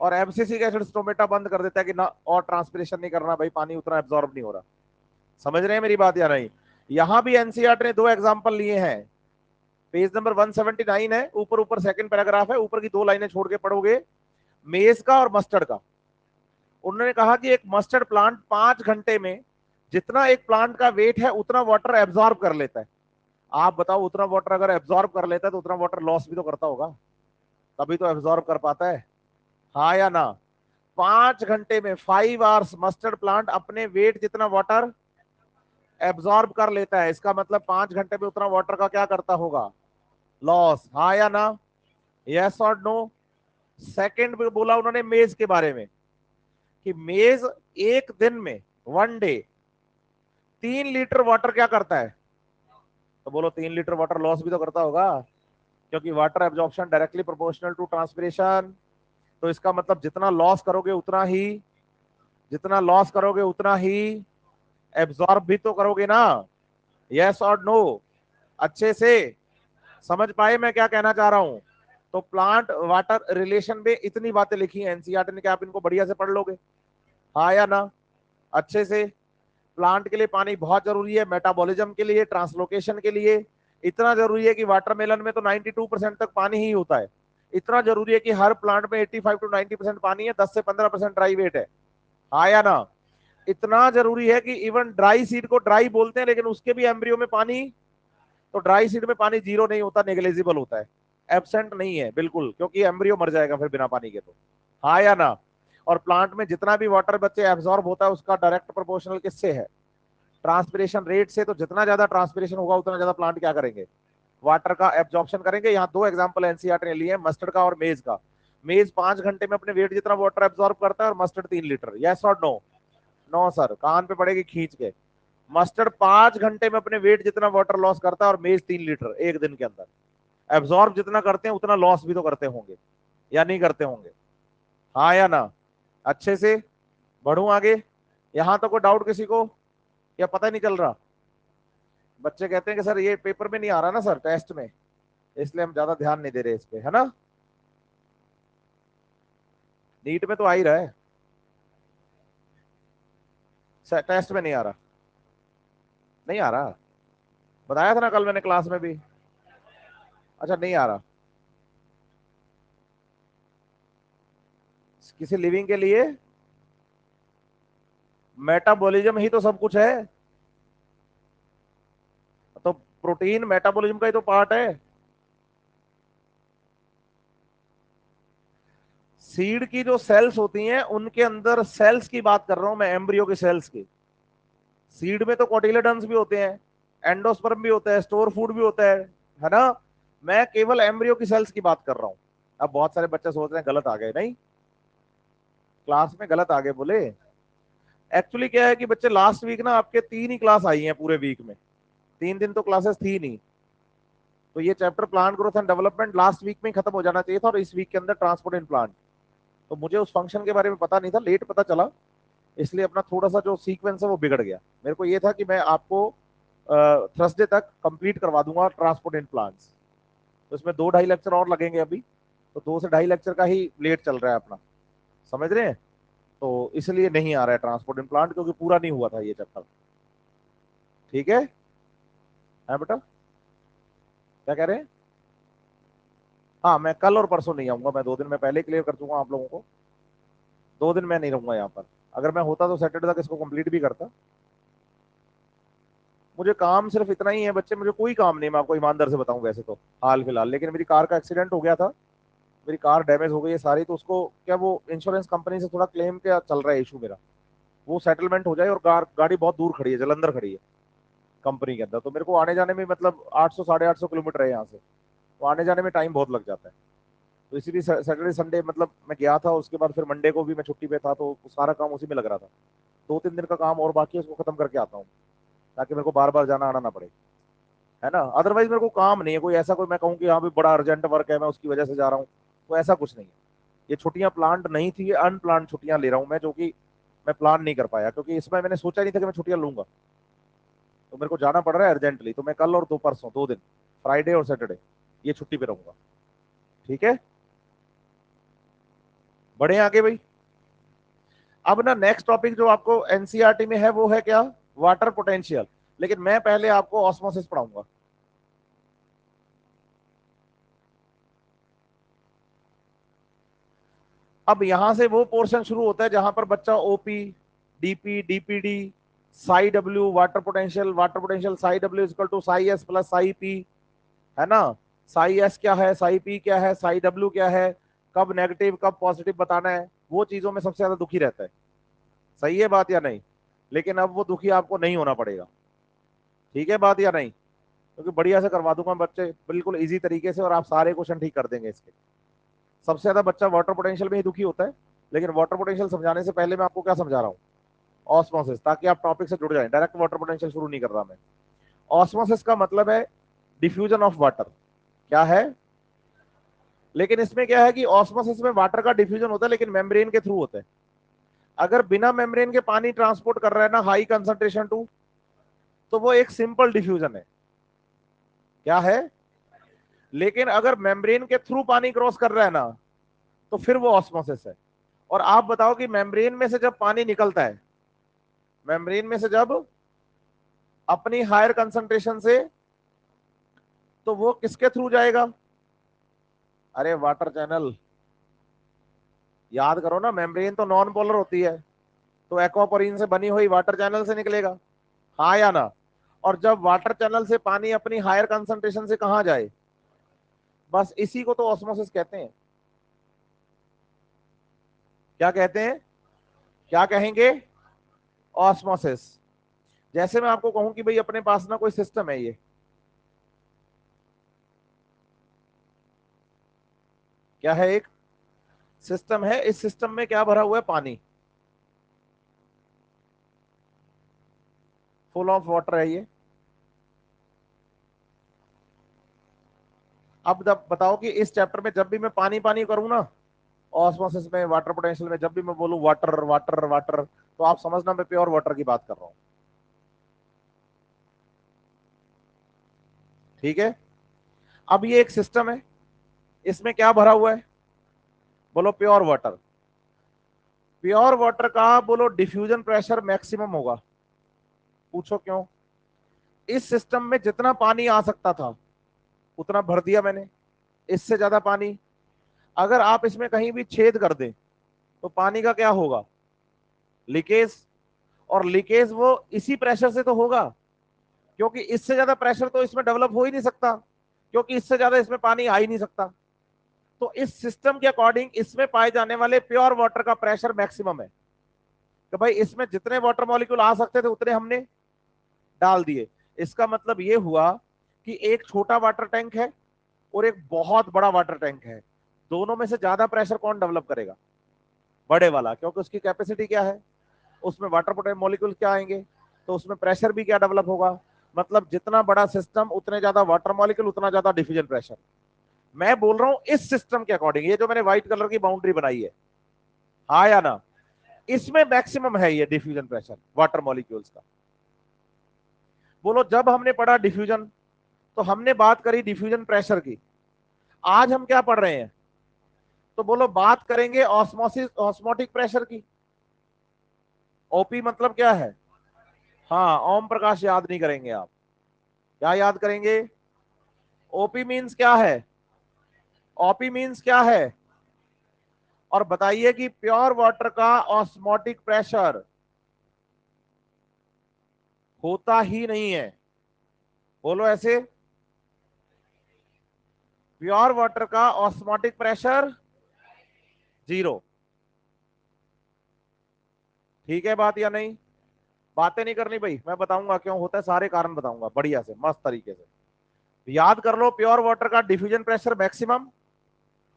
और एब्सिसिक एसिड स्टोमेटा बंद कर देता है कि ना और ट्रांसपिरेशन नहीं करना, भाई पानी उतना एब्जॉर्ब नहीं हो रहा। समझ रहे हैं मेरी बात या नहीं? यहां भी एनसीईआरटी ने 2 एग्जांपल लिए हैं। पेज नंबर 179 है, ऊपर ऊपर सेकंड पैराग्राफ है, ऊपर की 2 लाइनें छोड़ के पढ़ोगे, मेज का और मस्टर्ड का। उन्होंने कहा कि एक मस्टर्ड प्लांट 5 घंटे में जितना एक प्लांट का वेट है उतना वाटर एब्जॉर्ब कर लेता है। आप बताओ, उतना वाटर अगर एब्जॉर्ब कर लेता है तो उतना वाटर लॉस भी तो करता होगा, तभी तो एब्जॉर्ब कर पाता है। हाँ या ना? 5 घंटे में, 5 आवर्स, मस्टर्ड प्लांट अपने वेट जितना वाटर एब्जॉर्ब कर लेता है। इसका मतलब 5 घंटे में उतना वाटर का क्या करता होगा? लॉस। हाँ या ना? यस और नो? सेकंड में बोला उन्होंने मेज के बारे में, कि मेज एक दिन में, 1 डे, 3 लीटर वाटर क्या करता है? तो बोलो 3 लीटर वाटर लॉस भी तो करता होगा, क्योंकि water absorption directly proportional to transpiration. तो इसका मतलब जितना लॉस करोगे उतना ही, जितना लॉस करोगे उतना ही एब्जॉर्ब भी तो करोगे ना। यस और नो? अच्छे से समझ पाए मैं क्या कहना चाह रहा हूं? तो प्लांट वाटर रिलेशन में इतनी बातें लिखी है एनसीईआरटी ने कि आप इनको बढ़िया से पढ़ लोगे। हाँ या ना? अच्छे से। प्लांट के लिए पानी बहुत जरूरी है, मेटाबॉलिज्म के लिए, ट्रांसलोकेशन के लिए। इतना जरूरी है कि वाटरमेलन में तो 92% तक पानी ही होता है। इतना जरूरी है कि हर प्लांट में 85 टू 90% पानी है, 10 से 15% ड्राई वेट है। हाँ या ना? इतना जरूरी है कि इवन ड्राई सीड को ड्राई बोलते हैं, लेकिन उसके भी एम्ब्रियो में पानी, तो ड्राई सीड में पानी जीरो नहीं होता, नेग्लेजिबल होता है, एब्सेंट नहीं है बिल्कुल, क्योंकि एम्ब्रियो मर जाएगा फिर बिना पानी के। तो हाँ या ना? और प्लांट में जितना भी वाटर बच्चे एब्जॉर्ब होता है उसका डायरेक्ट प्रोपोर्शनल किससे है? ट्रांसपिरेशन रेट से। तो जितना ज्यादा ट्रांसपिरेशन होगा उतना ज्यादा प्लांट क्या करेंगे? वाटर का एब्जॉर्प्शन करेंगे। यहाँ 2 एग्जांपल एनसीईआरटी ने लिए हैं, मस्टर्ड का और मेज का। मेज 5 घंटे में अपने वेट जितना वाटर एब्जॉर्ब करता है, और मस्टर्ड 3 लीटर। यस और नो? नो सर, कान पे पड़ेगी खींच के। मस्टर्ड 5 घंटे में अपने वेट जितना वाटर लॉस करता है, और मेज 3 लीटर एक दिन के अंदर। एब्जॉर्ब जितना करते हैं उतना लॉस भी तो करते होंगे, या नहीं करते होंगे? हाँ या ना? अच्छे से बढ़ू आगे। यहां तो कोई डाउट किसी को, या पता ही नहीं चल रहा? बच्चे कहते हैं कि सर ये पेपर में नहीं आ रहा ना सर, टेस्ट में, इसलिए हम ज्यादा ध्यान नहीं दे रहे इस पे, है ना? नीट में तो आ ही रहा है। टेस्ट में नहीं आ रहा, नहीं आ रहा, बताया था ना कल मैंने क्लास में भी। अच्छा नहीं आ रहा, किसी लिविंग के लिए मेटाबॉलिज्म ही तो सब कुछ है। तो प्रोटीन मेटाबॉलिज्म का ही तो पार्ट है। सीड की जो सेल्स होती हैं उनके अंदर सेल्स की बात कर रहा हूं मैं, एम्ब्रियो की सेल्स की। सीड में तो कोटिलेडन्स भी होते हैं, एंडोस्पर्म भी होता है, स्टोर फूड भी होता है ना। मैं केवल एम्ब्रियो की सेल्स की बात कर रहा हूं। अब बहुत सारे बच्चे सोच रहे हैं गलत आ गए, नहीं, क्लास में गलत आ गए बोले। एक्चुअली क्या है कि बच्चे लास्ट वीक ना आपके 3 ही क्लास आई हैं पूरे वीक में, 3 दिन तो क्लासेस थी नहीं। तो ये chapter plant growth and development last week में ही खत्म हो जाना चाहिए था, और इस वीक के अंदर ट्रांसपोर्ट इन प्लांट। तो मुझे उस फंक्शन के बारे में पता नहीं था, लेट पता चला, इसलिए अपना थोड़ा सा जो सीक्वेंस है वो बिगड़ गया। मेरे को ये था कि मैं आपको थर्सडे तक कंप्लीट करवा दूंगा ट्रांसपोर्ट इन प्लांट्स। तो इसमें 2-2.5 लेक्चर और लगेंगे अभी, तो 2 से 2.5 लेक्चर का ही लेट चल रहा है अपना, समझ रहे हैं। तो इसलिए नहीं आ रहा है ट्रांसपोर्ट इन प्लांट, क्योंकि पूरा नहीं हुआ था ये चैप्टर। ठीक है बेटा, क्या कह रहे हैं। हाँ मैं कल और परसों नहीं आऊंगा, मैं 2 दिन में पहले क्लियर कर दूंगा आप लोगों को। 2 दिन मैं नहीं रहूंगा यहाँ पर। अगर मैं होता तो सैटरडे तक इसको कंप्लीट भी करता। मुझे काम सिर्फ इतना ही है बच्चे, मुझे कोई काम नहीं, मैं आपको ईमानदार से बताऊं वैसे तो हाल फिलहाल, लेकिन मेरी कार का एक्सीडेंट हो गया था, मेरी कार डैमेज हो गई है सारी। तो उसको क्या, वो इंश्योरेंस कंपनी से थोड़ा क्लेम क्या चल रहा है इशू मेरा, वो सेटलमेंट हो जाए। और गाड़ी बहुत दूर खड़ी है, जलंधर खड़ी है कंपनी के अंदर, तो मेरे को आने जाने में मतलब 800-850 किलोमीटर है यहाँ से, तो आने जाने में टाइम बहुत लग जाता है। तो इसीलिए सैटरडे संडे मतलब मैं गया था, उसके बाद फिर मंडे को भी मैं छुट्टी पे था, तो सारा काम उसी में लग रहा था। 2-3 दिन का काम और बाकी है, उसको खत्म करके आता हूँ, ताकि मेरे को बार बार जाना आना ना पड़े, है ना। अदरवाइज मेरे को काम नहीं है कोई ऐसा, कोई मैं कहूँ कि हाँ भी बड़ा अर्जेंट वर्क है मैं उसकी वजह से जा रहा हूँ, तो ऐसा कुछ नहीं है। ये छुट्टियां प्लान्ड नहीं थी, ये अनप्लान्ड छुट्टियां ले रहा हूँ मैं, जो कि मैं प्लान नहीं कर पाया, क्योंकि इसमें मैंने सोचा नहीं था कि मैं छुट्टियां लूंगा। तो मेरे को जाना पड़ रहा है अर्जेंटली, तो मैं कल और 2 परसों 2 दिन, फ्राइडे और सैटरडे, ये छुट्टी पे रहूंगा। ठीक है, बढ़े आगे भाई। अब ना नेक्स्ट टॉपिक जो आपको एनसीईआरटी में है वो है क्या, वाटर पोटेंशियल। लेकिन मैं पहले आपको ऑस्मोसिस पढ़ाऊंगा। अब यहां से वो पोर्शन शुरू होता है जहां पर बच्चा OP, DP, DPD, psi W, water potential psi W equal to psi S plus psi P, है ना। साई एस क्या है, साई पी क्या है, साई डब्ल्यू क्या है, कब नेगेटिव कब पॉजिटिव बताना है, वो चीजों में सबसे ज्यादा दुखी रहता है। सही है बात या नहीं। लेकिन अब वो दुखी आपको नहीं होना पड़ेगा, ठीक है बात या नहीं, क्योंकि बढ़िया से करवा दूंगा बच्चे बिल्कुल इजी तरीके से, और आप सारे क्वेश्चन ठीक कर देंगे इसके। सबसे ज्यादा बच्चा वाटर पोटेंशियल में ही दुखी होता है। लेकिन वाटर पोटेंशियल समझाने से पहले मैं आपको क्या समझा रहा हूँ, ऑस्मोसिस, ताकि आप टॉपिक से जुड़ जाएं। डायरेक्ट वाटर पोटेंशियल शुरू नहीं कर रहा मैं। ऑस्मोसिस का मतलब है डिफ्यूजन ऑफ वाटर, क्या है। लेकिन इसमें क्या है कि ऑस्मोसिस में वाटर का डिफ्यूजन होता है, लेकिन मेम्ब्रेन के थ्रू होता है। अगर बिना मेम्ब्रेन के पानी ट्रांसपोर्ट कर रहा है ना हाई कंसंट्रेशन टू, तो वो एक सिंपल डिफ्यूजन है, क्या है। लेकिन अगर मेम्ब्रेन के थ्रू पानी क्रॉस कर रहा है ना, तो फिर वो ऑस्मोसिस है। और आप बताओ कि मेम्ब्रेन में से जब पानी निकलता है, मेम्ब्रेन में से जब अपनी हायर कंसंट्रेशन से, तो वो किसके थ्रू जाएगा, अरे वाटर चैनल। याद करो ना, मेम्ब्रेन तो नॉन पोलर होती है, तो एक्वापोरिन से बनी हुई वाटर चैनल से निकलेगा, हाँ या ना। और जब वाटर चैनल से पानी अपनी हायर कंसंट्रेशन से कहां जाए, बस इसी को तो ऑस्मोसिस कहते हैं। क्या कहते हैं, क्या कहेंगे, ऑस्मोसिस। जैसे मैं आपको कहूं कि भाई अपने पास ना कोई सिस्टम है, ये क्या है, एक सिस्टम है, इस सिस्टम में क्या भरा हुआ है, पानी, फुल ऑफ वाटर है ये। अब जब बताओ कि इस चैप्टर में जब भी मैं पानी पानी करूं ना, ऑस्मोसिस में, वाटर पोटेंशियल में, जब भी मैं बोलूं वाटर वाटर वाटर, तो आप समझना मैं प्योर वाटर की बात कर रहा हूं। ठीक है। अब ये एक सिस्टम है, इसमें क्या भरा हुआ है, बोलो प्योर वाटर। प्योर वाटर का बोलो डिफ्यूजन प्रेशर मैक्सिमम होगा। पूछो क्यों? इस सिस्टम में जितना पानी आ सकता था उतना भर दिया मैंने, इससे ज्यादा पानी अगर आप इसमें कहीं भी छेद कर दें तो पानी का क्या होगा? लीकेज। और लीकेज वो इसी प्रेशर से तो होगा, क्योंकि इससे ज्यादा प्रेशर तो इसमें डेवलप हो ही नहीं सकता, क्योंकि इससे ज्यादा इसमें पानी आ ही नहीं सकता। तो इस सिस्टम के अकॉर्डिंग इसमें पाए जाने वाले प्योर वाटर का प्रेशर मैक्सिमम है। तो भाई इसमें जितने वाटर मॉलिक्यूल आ सकते थे उतने हमने डाल दिए। इसका मतलब ये हुआ कि एक छोटा वाटर टैंक है और एक बहुत बड़ा वाटर टैंक है, दोनों में से ज्यादा प्रेशर कौन डेवलप करेगा? बड़े वाला, क्योंकि उसकी कैपेसिटी क्या है, उसमें वाटर पोटेंशियल मॉलिक्यूल क्या आएंगे, तो उसमें प्रेशर भी क्या डेवलप होगा। मतलब जितना बड़ा सिस्टम उतने ज्यादा वाटर मॉलिक्यूल उतना ज्यादा डिफ्यूजन प्रेशर। मैं बोल रहा हूं इस सिस्टम के अकॉर्डिंग, ये जो मैंने व्हाइट कलर की बाउंड्री बनाई है, हाँ या ना, इसमें मैक्सिमम है ये डिफ्यूजन प्रेशर वाटर मॉलिक्यूल्स का। बोलो जब हमने पढ़ा डिफ्यूजन तो हमने बात करी डिफ्यूजन प्रेशर की। आज हम क्या पढ़ रहे हैं? तो बोलो बात करेंगे ऑस्मोसिस ऑस्मोटिक प्रेशर की। ओपी मतलब क्या है? हाँ, ओम प्रकाश याद नहीं करेंगे आप, क्या याद करेंगे? ओपी मीन्स क्या है? ओपी मीन्स क्या है? और बताइए कि प्योर वाटर का ऑस्मोटिक प्रेशर होता ही नहीं है। बोलो ऐसे, प्योर वाटर का ऑस्मोटिक प्रेशर जीरो। ठीक है बात या नहीं? बातें नहीं करनी भाई, मैं बताऊंगा क्यों होता है, सारे कारण बताऊंगा बढ़िया से मस्त तरीके से। याद कर लो, प्योर वाटर का डिफ्यूजन प्रेशर मैक्सिमम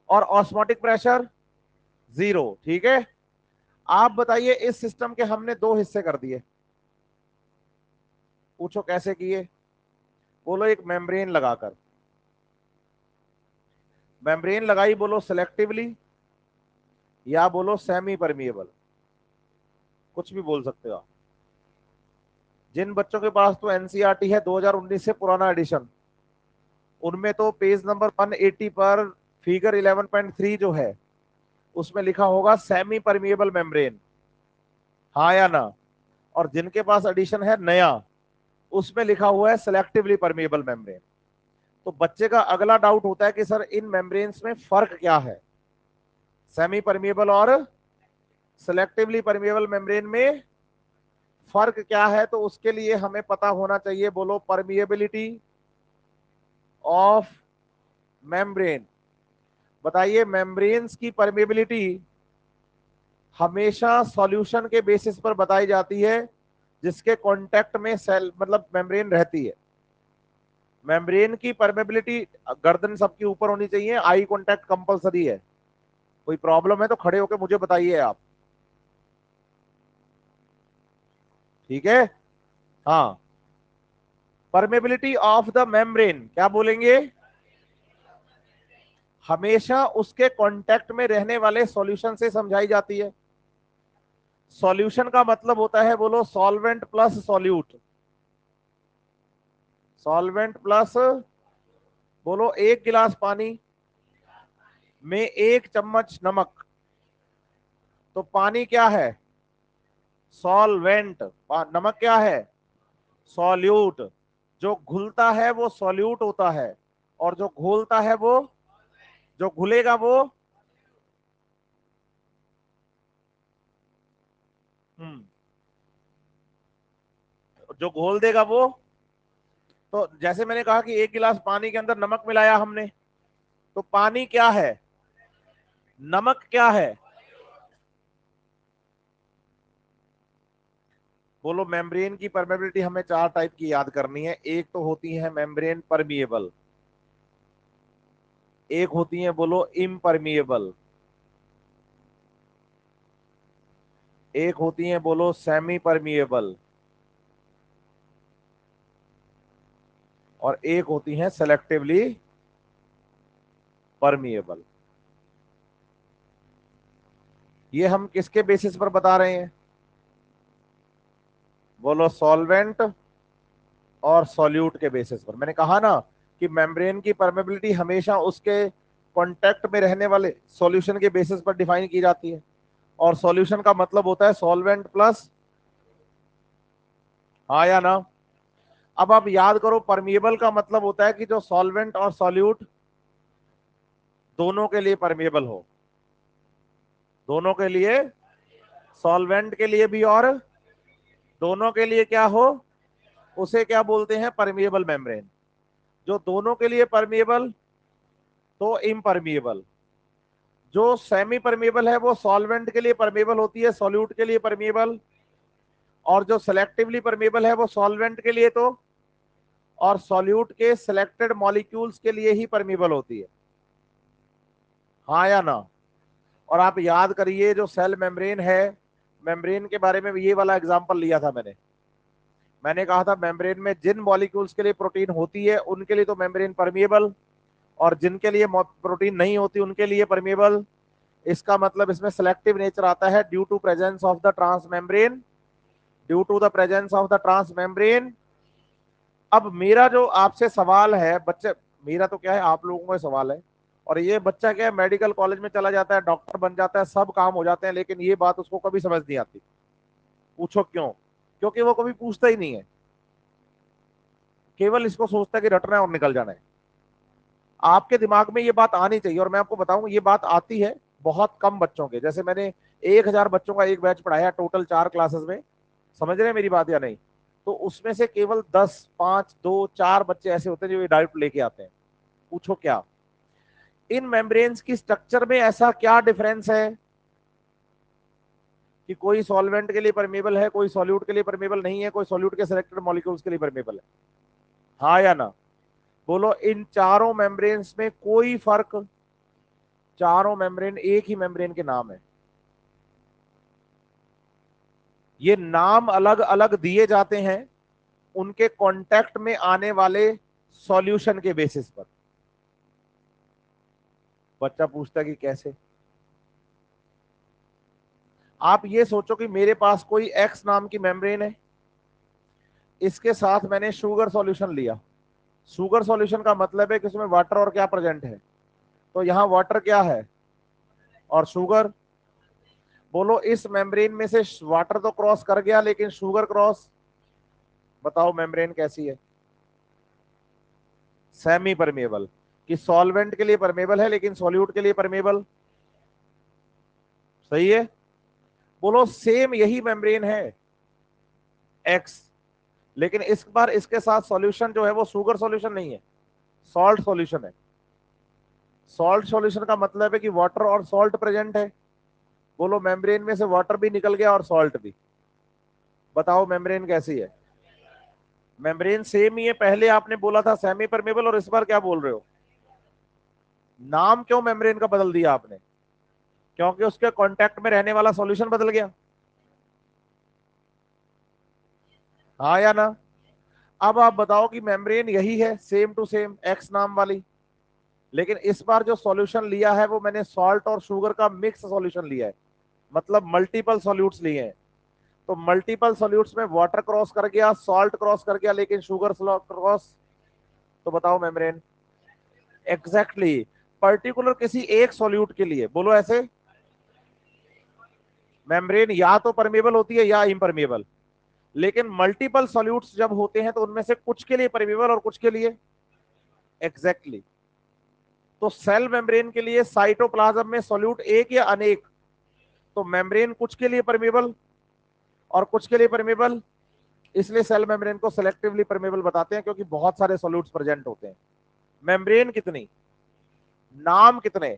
और ऑस्मोटिक प्रेशर जीरो। ठीक है। आप बताइए, इस सिस्टम के हमने दो हिस्से कर दिए। पूछो कैसे किए? बोलो एक मेम्ब्रेन लगाकर। मेम्ब्रेन लगाई बोलो सिलेक्टिवली, या बोलो सेमी परमिएबल, कुछ भी बोल सकते हो आप। जिन बच्चों के पास तो एनसीईआरटी है 2019 से पुराना एडिशन, उनमें तो पेज नंबर 180 पर फिगर 11.3 जो है उसमें लिखा होगा सेमी परमिएबल मेम्ब्रेन, हाँ या ना। और जिनके पास एडिशन है नया, उसमें लिखा हुआ है सिलेक्टिवली परमिएबल मेम्ब्रेन। तो बच्चे का अगला डाउट होता है कि सर इन मेम्ब्रेन्स में फर्क क्या है, सेमी परमिएबल और सिलेक्टिवली परमिएबल मेम्ब्रेन में फर्क क्या है? तो उसके लिए हमें पता होना चाहिए बोलो परमिएबिलिटी ऑफ मेम्ब्रेन। बताइए, मेम्ब्रेन्स की परमिएबिलिटी हमेशा सॉल्यूशन के बेसिस पर बताई जाती है जिसके कांटेक्ट में सेल मतलब मेम्ब्रेन रहती है। मेम्ब्रेन की परमेबिलिटी, गर्दन सबके ऊपर होनी चाहिए, आई कांटेक्ट कंपलसरी है। कोई प्रॉब्लम है तो खड़े होकर मुझे बताइए आप। ठीक है। हाँ, परमेबिलिटी ऑफ द मेम्ब्रेन क्या बोलेंगे? हमेशा उसके कांटेक्ट में रहने वाले सॉल्यूशन से समझाई जाती है। सॉल्यूशन का मतलब होता है बोलो solvent plus solute. Solvent plus, बोलो एक गिलास पानी में एक चम्मच नमक, तो पानी क्या है? सॉल्वेंट। नमक क्या है? सॉल्यूट। जो घुलता है वो सॉल्यूट होता है, और जो घोलता है वो, जो घुलेगा वो, हम्म, जो घोल देगा वो। तो जैसे मैंने कहा कि एक गिलास पानी के अंदर नमक मिलाया हमने, तो पानी क्या है? नमक क्या है? बोलो मेम्ब्रेन की परमेबिलिटी हमें चार टाइप की याद करनी है। एक तो होती है मेम्ब्रेन परमिएबल, एक होती है बोलो इम्परमिएबल, एक होती है बोलो सेमी परमिएबल, और एक होती है सेलेक्टिवली परमिएबल। ये हम किसके बेसिस पर बता रहे हैं? बोलो सॉल्वेंट और सॉल्यूट के बेसिस पर। मैंने कहा ना कि मेम्ब्रेन की परमेबिलिटी हमेशा उसके कांटेक्ट में रहने वाले सॉल्यूशन के बेसिस पर डिफाइन की जाती है। और सॉल्यूशन का मतलब होता है सॉल्वेंट प्लस, हाँ या ना। अब आप याद करो, परमिएबल का मतलब होता है कि जो सॉल्वेंट और सॉल्यूट दोनों के लिए परमिएबल हो, दोनों के लिए, सॉल्वेंट के लिए भी और दोनों के लिए क्या हो, उसे क्या बोलते हैं, परमिएबल मेम्ब्रेन। जो दोनों के लिए परमिएबल तो इम्परमिएबल, जो सेमी परमिएबल है वो सॉल्वेंट के लिए परमिएबल होती है, सॉल्यूट के लिए परमिएबल, और जो सेलेक्टिवली परमिएबल है वो सॉल्वेंट के लिए तो और सॉल्यूट के सिलेक्टेड मॉलिक्यूल्स के लिए ही परमिएबल होती है, हाँ या ना। और आप याद करिए जो सेल मेम्ब्रेन है, मेम्ब्रेन के बारे में ये वाला एग्जांपल लिया था मैंने कहा था मेम्ब्रेन में जिन मॉलिक्यूल्स के लिए प्रोटीन होती है उनके लिए तो मेम्ब्रेन परमिएबल, और जिनके लिए प्रोटीन नहीं होती उनके लिए परमिएबल। इसका मतलब इसमें सिलेक्टिव नेचर आता है due to presence of the transmembrane, due to the presence of the transmembrane. अब मेरा जो आपसे सवाल है बच्चे, मेरा तो क्या है, आप लोगों का सवाल है, और ये बच्चा क्या है, मेडिकल कॉलेज में चला जाता है, डॉक्टर बन जाता है, सब काम हो जाते हैं, लेकिन ये बात उसको कभी समझ नहीं आती। पूछो क्यों? क्योंकि वो कभी पूछता ही नहीं है, केवल इसको सोचता है कि रटना है और निकल जाना है। आपके दिमाग में ये बात आनी चाहिए, और मैं आपको बताऊं ये बात आती है बहुत कम बच्चों के। जैसे मैंने 1000 बच्चों का एक बैच पढ़ाया टोटल 4 क्लासेस में, समझ रहे हैं मेरी बात या नहीं? तो उसमें से केवल 10, 5, 2, 4 बच्चे ऐसे होते हैं जो ये डाउट लेके आते हैं। पूछो क्या? इन मेम्ब्रेन्स की स्ट्रक्चर में ऐसा क्या डिफरेंस है कि कोई सॉल्वेंट के लिए परमेबल है, कोई सॉल्यूट के लिए परमेबल नहीं है, कोई सॉल्यूट के सिलेक्टेड मॉलिक्यूल्स के लिए परमेबल है, हाँ या ना? बोलो, इन चारों मेम्ब्रेन्स में कोई फर्क, चारों मेम्ब्रेन एक ही मेम्ब्रेन के नाम है, ये नाम अलग अलग दिए जाते हैं उनके कांटेक्ट में आने वाले सॉल्यूशन के बेसिस पर। बच्चा पूछता है कि कैसे? आप ये सोचो कि मेरे पास कोई एक्स नाम की मेम्ब्रेन है, इसके साथ मैंने शुगर सॉल्यूशन लिया। शुगर सॉल्यूशन का मतलब है कि उसमें वाटर और क्या प्रेजेंट है, तो यहां वाटर क्या है और शुगर। बोलो, इस मेम्ब्रेन में से वाटर तो क्रॉस कर गया लेकिन शुगर क्रॉस, बताओ मेम्ब्रेन कैसी है? सेमी परमेबल, कि सॉल्वेंट के लिए परमेबल है लेकिन सॉल्यूट के लिए परमेबल, सही है। बोलो, सेम यही मेम्ब्रेन है एक्स, लेकिन इस बार इसके साथ सॉल्यूशन जो है वो शुगर सॉल्यूशन नहीं है, सॉल्ट सॉल्यूशन है। सॉल्ट सॉल्यूशन का मतलब है कि वाटर और सॉल्ट प्रेजेंट है। बोलो, मेम्ब्रेन में से वाटर भी निकल गया और सॉल्ट भी, बताओ मेम्ब्रेन कैसी है? मेम्ब्रेन सेम ही है, पहले आपने बोला था सेमी परमेबल और इस बार क्या बोल रहे हो? नाम क्यों मेम्ब्रेन का बदल दिया आपने? क्योंकि उसके कांटेक्ट में रहने वाला सॉल्यूशन बदल गया, हाँ या ना? अब आप बताओ कि मेम्ब्रेन यही है सेम टू सेम एक्स नाम वाली, लेकिन इस बार जो सॉल्यूशन लिया है वो मैंने सॉल्ट और शुगर का मिक्स सॉल्यूशन लिया है, मतलब मल्टीपल सॉल्यूट्स लिए हैं। तो मल्टीपल सॉल्यूट्स में वाटर क्रॉस कर गया, सॉल्ट क्रॉस कर गया, लेकिन शुगर क्रॉस, तो बताओ मेम्ब्रेन। एग्जैक्टली पर्टिकुलर किसी एक सॉल्यूट के लिए, बोलो ऐसे, मेम्ब्रेन या तो परमेबल होती है या इम्परमेबल, लेकिन मल्टीपल सॉल्यूट्स जब होते हैं तो उनमें से कुछ के लिए परमेबल और कुछ के लिए, एग्जैक्टली। तो सेल मेम्ब्रेन के लिए साइटोप्लाज्म में सॉल्यूट एक या अनेक, तो मेम्ब्रेन कुछ के लिए परमेबल और कुछ के लिए परमेबल, इसलिए सेल मेम्ब्रेन को सेलेक्टिवली परमेबल बताते हैं, क्योंकि बहुत सारे सॉल्यूट्स प्रेजेंट होते हैं। मेम्ब्रेन कितनी, नाम कितने,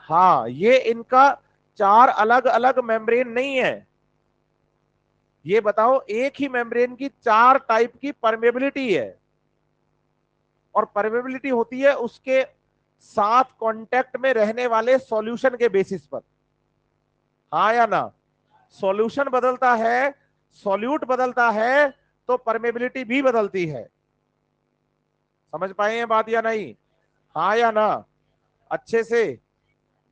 हाँ, ये इनका 4 अलग अलग मेम्ब्रेन नहीं है। ये बताओ, एक ही मेम्ब्रेन की 4 टाइप की परमेबिलिटी है, और परमेबिलिटी होती है उसके साथ कांटेक्ट में रहने वाले सॉल्यूशन के बेसिस पर, हाँ या ना? सॉल्यूशन बदलता है, सॉल्यूट बदलता है, तो परमेबिलिटी भी बदलती है। समझ पाए हैं बात या नहीं? हाँ या ना? अच्छे से,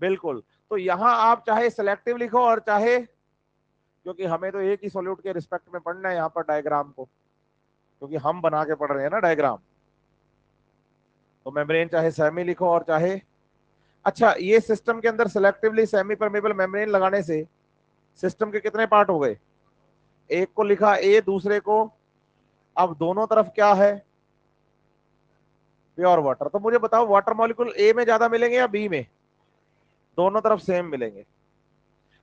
बिल्कुल। तो यहां आप चाहे सिलेक्टिव लिखो और चाहे, क्योंकि हमें तो एक ही सॉल्यूट के रिस्पेक्ट में पढ़ना है यहाँ पर डायग्राम को, क्योंकि हम बना के पढ़ रहे हैं ना डायग्राम। तो मेम्ब्रेन चाहे सेमी लिखो और चाहे, अच्छा, ये सिस्टम के अंदर सिलेक्टिवली सेमी परमेबल मेम्ब्रेन लगाने से सिस्टम के कितने पार्ट हो गए, एक को लिखा ए, दूसरे को, अब दोनों तरफ क्या है, प्योर वाटर। तो मुझे बताओ वाटर मॉलिक्यूल ए में ज्यादा मिलेंगे या बी में, दोनों तरफ सेम मिलेंगे।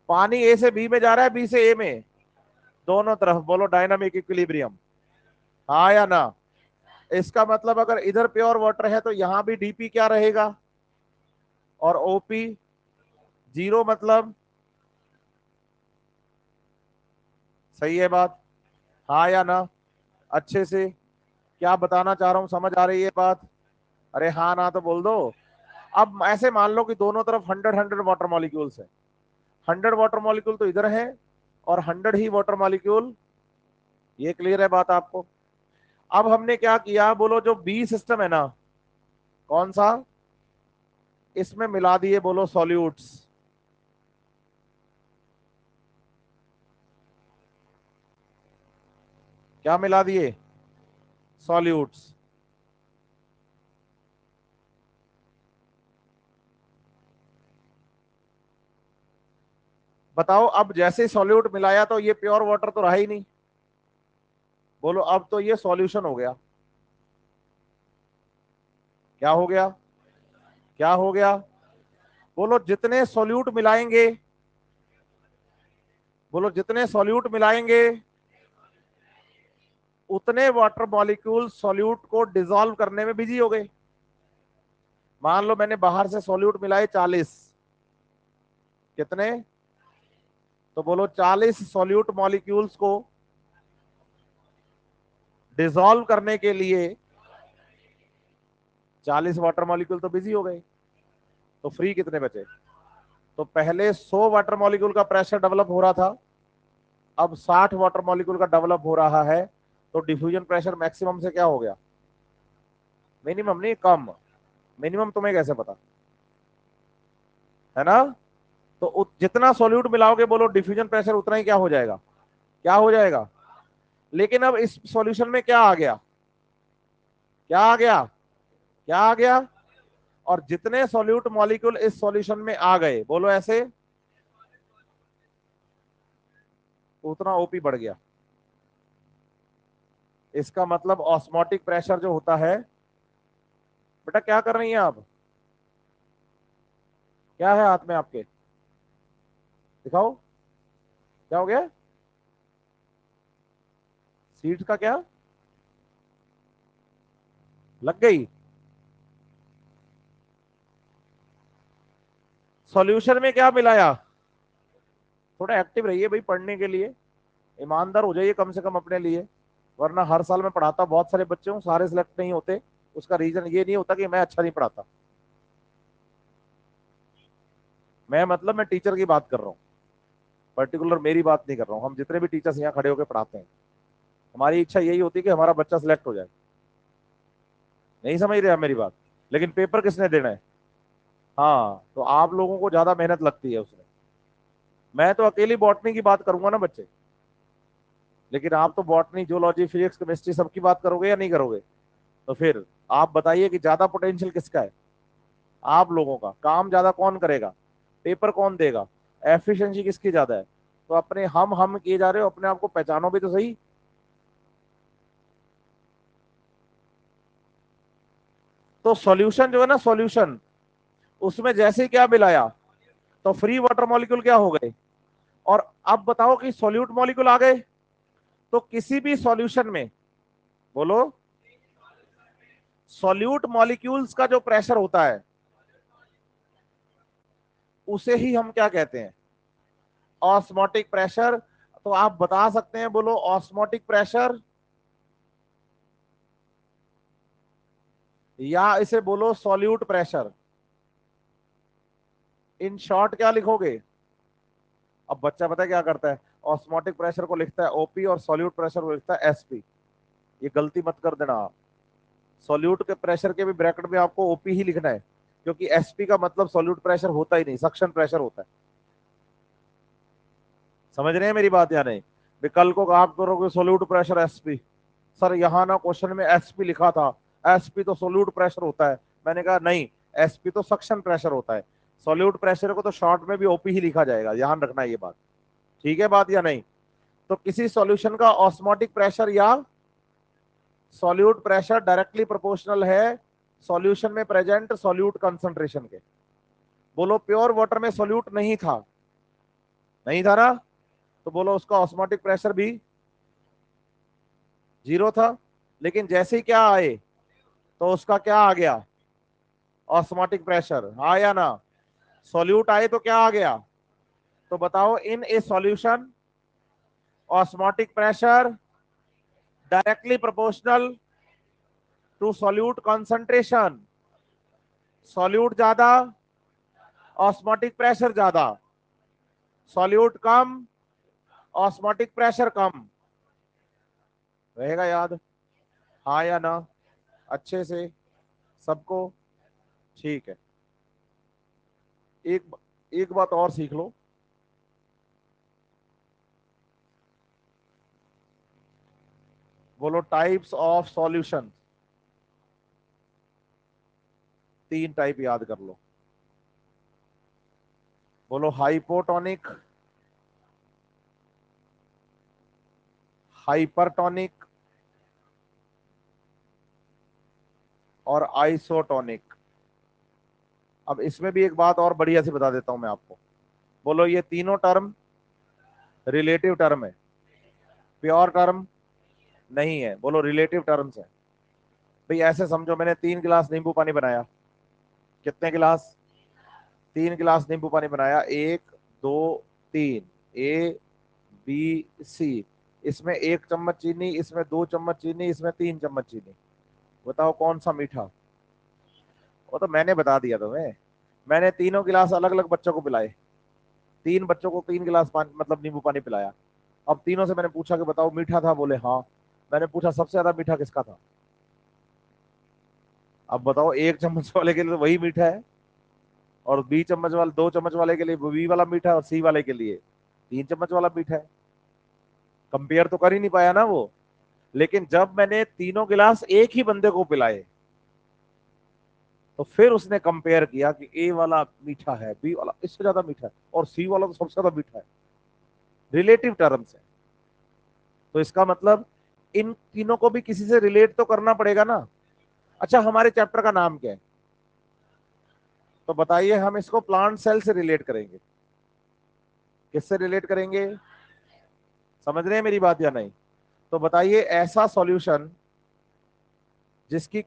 पानी ए से बी में जा रहा है, बी से ए में, दोनों तरफ, बोलो डायनामिक इक्विलिब्रियम, हाँ या ना। इसका मतलब अगर इधर प्योर वाटर है तो यहां भी डीपी क्या रहेगा, और ओपी जीरो, मतलब सही है बात, हाँ या ना। अच्छे से क्या बताना चाह रहा हूं, समझ आ रही है बात, अरे हाँ ना तो बोल दो। अब ऐसे मान लो कि दोनों तरफ 100 वाटर मॉलिक्यूल्स है, 100 वाटर मॉलिक्यूल तो इधर है और 100 ही वाटर मॉलिक्यूल, ये क्लियर है बात आपको। अब हमने क्या किया, बोलो जो बी सिस्टम है ना, कौन सा, इसमें मिला दिए बोलो सॉल्यूट्स, क्या मिला दिए, सॉल्यूट्स। बताओ अब जैसे सॉल्यूट मिलाया तो ये प्योर वाटर तो रहा ही नहीं, बोलो अब तो ये सॉल्यूशन हो गया, क्या हो गया, क्या हो गया, बोलो जितने सॉल्यूट मिलाएंगे, बोलो जितने सॉल्यूट मिलाएंगे उतने वाटर मॉलिक्यूल सॉल्यूट को डिसॉल्व करने में बिजी हो गए। मान लो मैंने बाहर से सॉल्यूट मिलाए 40, कितने, तो बोलो 40 सॉल्यूट मॉलिक्यूल्स को डिसॉल्व करने के लिए 40 वाटर मॉलिक्यूल तो बिजी हो गए, तो फ्री कितने बचे। तो पहले 100 वाटर मॉलिक्यूल का प्रेशर डेवलप हो रहा था, अब 60 वाटर मॉलिक्यूल का डेवलप हो रहा है, तो डिफ्यूजन प्रेशर मैक्सिमम से क्या हो गया, मिनिमम नहीं कम, मिनिमम तुम्हें कैसे पता, है ना। तो जितना सॉल्यूट मिलाओगे बोलो डिफ्यूजन प्रेशर उतना ही क्या हो जाएगा, क्या हो जाएगा। लेकिन अब इस सॉल्यूशन में क्या आ गया, क्या आ गया, क्या आ गया, और जितने सॉल्यूट मॉलिक्यूल इस सॉल्यूशन में आ गए बोलो ऐसे, उतना ओपी बढ़ गया। इसका मतलब ऑस्मोटिक प्रेशर जो होता है, बेटा क्या कर रही हैं आप, क्या है हाथ में आपके, दिखाओ, क्या हो गया, सीड्स का क्या लग गई, सॉल्यूशन में क्या मिलाया, थोड़ा एक्टिव रहिए भाई पढ़ने के लिए, ईमानदार हो जाइए कम से कम अपने लिए, वरना हर साल मैं पढ़ाता बहुत सारे बच्चे हूँ, सारे सिलेक्ट नहीं होते, उसका रीजन ये नहीं होता कि मैं अच्छा नहीं पढ़ाता, मैं मतलब मैं टीचर की बात कर रहा हूँ, पर्टिकुलर मेरी बात नहीं कर रहा हूँ, हम जितने भी टीचर्स यहाँ खड़े होकर पढ़ाते हैं, हमारी इच्छा यही होती है कि हमारा बच्चा सिलेक्ट हो जाए, नहीं समझ रहे आप मेरी बात, लेकिन पेपर किसने देना है, हाँ तो आप लोगों को ज्यादा मेहनत लगती है उसमें, मैं तो अकेली बॉटनी की बात करूंगा ना बच्चे, लेकिन आप तो बॉटनी जूलॉजी फिजिक्स केमिस्ट्री सबकी बात करोगे या नहीं करोगे, तो फिर आप बताइए कि ज्यादा पोटेंशियल किसका है, आप लोगों का, काम ज्यादा कौन करेगा, पेपर कौन देगा, एफिशिएंसी किसकी ज्यादा है, तो अपने हम किए जा रहे हो, अपने आप को पहचानो भी तो सही। तो सॉल्यूशन जो है ना, सॉल्यूशन उसमें जैसे ही क्या मिलाया तो फ्री वाटर मॉलिक्यूल क्या हो गए, और अब बताओ कि सॉल्यूट मॉलिक्यूल आ गए, तो किसी भी सॉल्यूशन में बोलो, सॉल्यूट मॉलिक्यूल्स का जो प्रेशर होता है उसे ही हम क्या कहते हैं, ऑस्मोटिक प्रेशर। तो आप बता सकते हैं, बोलो ऑस्मोटिक प्रेशर, या इसे बोलो सॉल्यूट प्रेशर, इन शॉर्ट क्या लिखोगे। अब बच्चा पता है क्या करता है, ऑस्मोटिक प्रेशर को लिखता है ओपी और सॉल्यूट प्रेशर को लिखता है एसपी, ये गलती मत कर देना आप, सॉल्यूट के प्रेशर के भी ब्रैकेट में आपको ओपी ही लिखना है, क्योंकि एसपी का मतलब सॉल्यूट प्रेशर होता ही नहीं, सक्शन प्रेशर होता है, समझ रहे हैं मेरी बात या नहीं। कल को आप करोगे सोल्यूट प्रेशर एसपी, सर यहाँ ना क्वेश्चन में एसपी लिखा था, एसपी तो सोल्यूट प्रेशर होता है, मैंने कहा नहीं, एसपी तो सक्शन प्रेशर होता है, सोल्यूट प्रेशर को तो शॉर्ट में भी ओपी ही लिखा जाएगा, ध्यान रखना ये बात, ठीक है बात या नहीं? तो किसी सॉल्यूशन का ऑस्मोटिक प्रेशर या सॉल्यूट प्रेशर डायरेक्टली प्रोपोर्शनल है सॉल्यूशन में प्रेजेंट सॉल्यूट कंसंट्रेशन के। बोलो प्योर वाटर में सॉल्यूट नहीं था, नहीं था ना, तो बोलो उसका ऑस्मोटिक प्रेशर भी 0 था। लेकिन जैसे ही क्या आए तो उसका क्या आ गया, ऑस्मोटिक प्रेशर, हाँ या ना? सॉल्यूट आए तो क्या आ गया? तो बताओ, in a solution osmotic pressure directly proportional to solute concentration. Solute ज्यादा, ऑस्मोटिक प्रेशर ज्यादा, सॉल्यूट कम, ऑस्मोटिक प्रेशर कम। रहेगा याद? हाँ या ना? अच्छे से सबको? ठीक है। एक एक बात और सीख लो। बोलो टाइप्स ऑफ सॉल्यूशन। 3 टाइप याद कर लो। बोलो हाइपोटोनिक, हाइपरटोनिक और आइसोटोनिक। अब इसमें भी एक बात और बढ़िया से बता देता हूं मैं आपको। बोलो ये तीनों टर्म रिलेटिव टर्म है, प्योर टर्म नहीं है। बोलो रिलेटिव टर्म्स है। भाई ऐसे समझो, मैंने 3 गिलास नींबू पानी बनाया। कितने गिलास? 3 गिलास नींबू पानी बनाया, 1 2 3, ए बी सी। इसमें 1 चम्मच चीनी, इसमें 2 चम्मच चीनी, इसमें 3 चम्मच चीनी। बताओ कौन सा मीठा? वो तो मैंने बता दिया तुम्हें। मैंने तीनों गिलास अलग अलग बच्चों को पिलाए। 3 बच्चों को 3 गिलास पानी मतलब नींबू पानी पिलाया। अब तीनों से मैंने पूछा कि बताओ मीठा था? बोले हाँ। मैंने पूछा सबसे ज्यादा मीठा किसका था? अब बताओ 1 चम्मच वाले के लिए तो वही मीठा है, और बी चम्मच वाले 2 चम्मच वाले के लिए बी वाला मीठा है, और सी वाले के लिए 3 चम्मच वाला मीठा है। कंपेयर तो कर ही नहीं पाया ना वो। लेकिन जब मैंने तीनों गिलास एक ही बंदे को पिलाए, तो फिर उसने कंपेयर किया कि ए वाला मीठा है, बी वाला इससे ज्यादा मीठा है, और सी वाला तो सबसे ज्यादा मीठा है। रिलेटिव टर्म्स है। तो इसका मतलब इन तीनों को भी किसी से रिलेट तो करना पड़ेगा ना। अच्छा, हमारे चैप्टर का नाम क्या है? तो बताइए, हम इसको प्लांट सेल से रिलेट करेंगे। किससे रिलेट करेंगे? समझ रहे हैं मेरी बात या नहीं? तो बताइए, ऐसा सॉल्यूशन जिसकी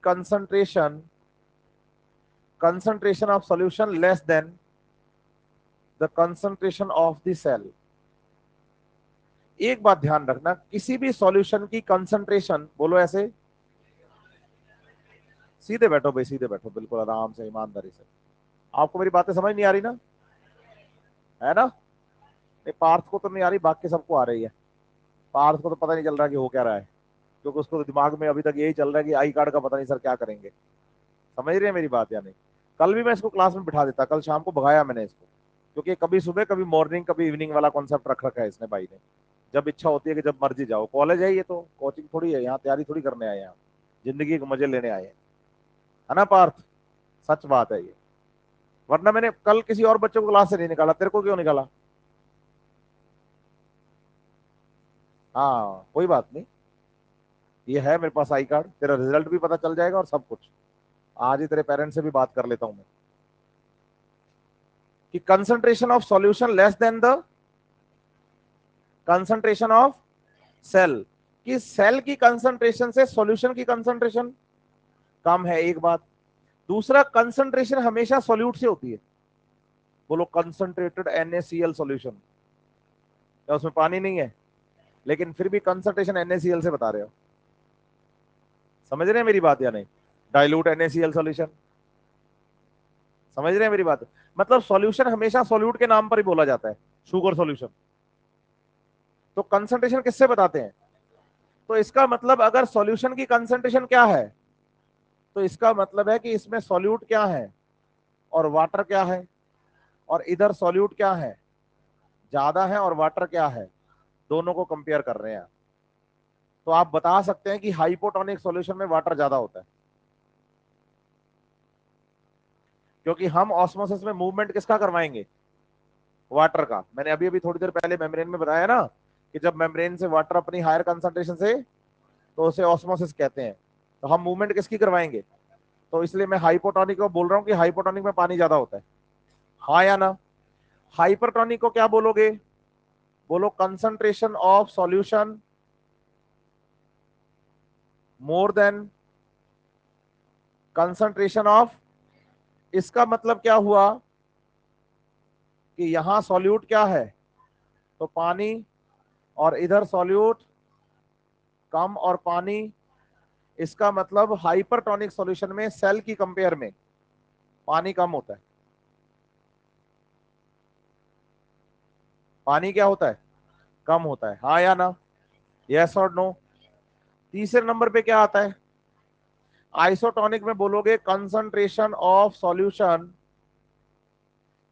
concentration of solution less than the concentration of the cell. एक बात ध्यान रखना, किसी भी सॉल्यूशन की कंसंट्रेशन, बोलो ऐसे, सीधे बैठो भाई, सीधे बैठो, बिल्कुल आराम से ईमानदारी से। आपको मेरी बातें समझ नहीं आ रही ना? है ना? नहीं, पार्थ को तो नहीं आ रही, बाकी सबको आ रही है। पार्थ को तो पता नहीं चल रहा कि हो क्या रहा है, क्योंकि उसको तो दिमाग में अभी तक यही चल रहा है कि आई कार्ड का पता नहीं सर क्या करेंगे। समझ रहे हैं मेरी बात या नहीं? कल भी मैं इसको क्लास में बिठा देता, कल शाम को भगाया मैंने इसको, क्योंकि कभी सुबह कभी मॉर्निंग कभी इवनिंग वाला कॉन्सेप्ट रख रखा है इसने भाई ने। जब इच्छा होती है कि जब मर्जी जाओ। कॉलेज है ये, तो कोचिंग थोड़ी है, यहाँ तैयारी थोड़ी करने आए हैं, यहाँ जिंदगी के मजे लेने आए हैं। है ना पार्थ? सच बात है ये। वरना मैंने कल किसी और बच्चों को क्लास से नहीं निकाला, तेरे को क्यों निकाला? हाँ कोई बात नहीं, ये है मेरे पास आई कार्ड, तेरा रिजल्ट भी पता चल जाएगा और सब कुछ। आज ही तेरे पेरेंट्स से भी बात कर लेता हूं मैं, कि concentration of solution less than the concentration of cell. कि सेल की कंसंट्रेशन से सॉल्यूशन की कंसंट्रेशन कम है, एक बात। दूसरा, कंसंट्रेशन हमेशा सॉल्यूट से होती है। बोलो कंसंट्रेटेड NaCl सॉल्यूशन, क्या उसमें पानी नहीं है? लेकिन फिर भी कंसंट्रेशन NaCl से बता रहे हो। समझ रहे हैं मेरी बात या नहीं? Dilute NaCl solution. समझ रहे हैं मेरी बात? मतलब सॉल्यूशन हमेशा सॉल्यूट के नाम पर ही बोला जाता है, शुगर सॉल्यूशन। तो कंसंट्रेशन किससे बताते हैं? तो इसका मतलब अगर सॉल्यूशन की कंसंट्रेशन क्या है, तो इसका मतलब है कि इसमें सॉल्यूट क्या है और वाटर क्या है, और इधर सॉल्यूट क्या है, ज्यादा है, और वाटर क्या है, दोनों को कंपेयर कर रहे हैं। तो आप बता सकते हैं कि हाइपोटोनिक सॉल्यूशन में वाटर ज्यादा होता है, क्योंकि हम ऑस्मोसिस में मूवमेंट किसका करवाएंगे? वाटर का। मैंने अभी अभी थोड़ी देर पहले मेम्ब्रेन में बताया ना कि जब मेम्ब्रेन से वाटर अपनी हायर कंसंट्रेशन से, तो उसे ऑस्मोसिस कहते हैं। तो हम मूवमेंट किसकी करवाएंगे? तो इसलिए मैं हाइपोटोनिक को बोल रहा हूं कि हाइपोटोनिक में पानी ज्यादा होता है। हाँ या ना? हाइपरटोनिक को क्या बोलोगे? बोलो concentration of solution more than concentration of. इसका मतलब क्या हुआ कि यहां सॉल्यूट क्या है? तो पानी, और इधर सॉल्यूट कम और पानी। इसका मतलब हाइपरटोनिक सॉल्यूशन में सेल की कंपेयर में पानी कम होता है। पानी क्या होता है? कम होता है। हाँ या ना? यस और नो? तीसरे नंबर पे क्या आता है? आइसोटोनिक में बोलोगे concentration of solution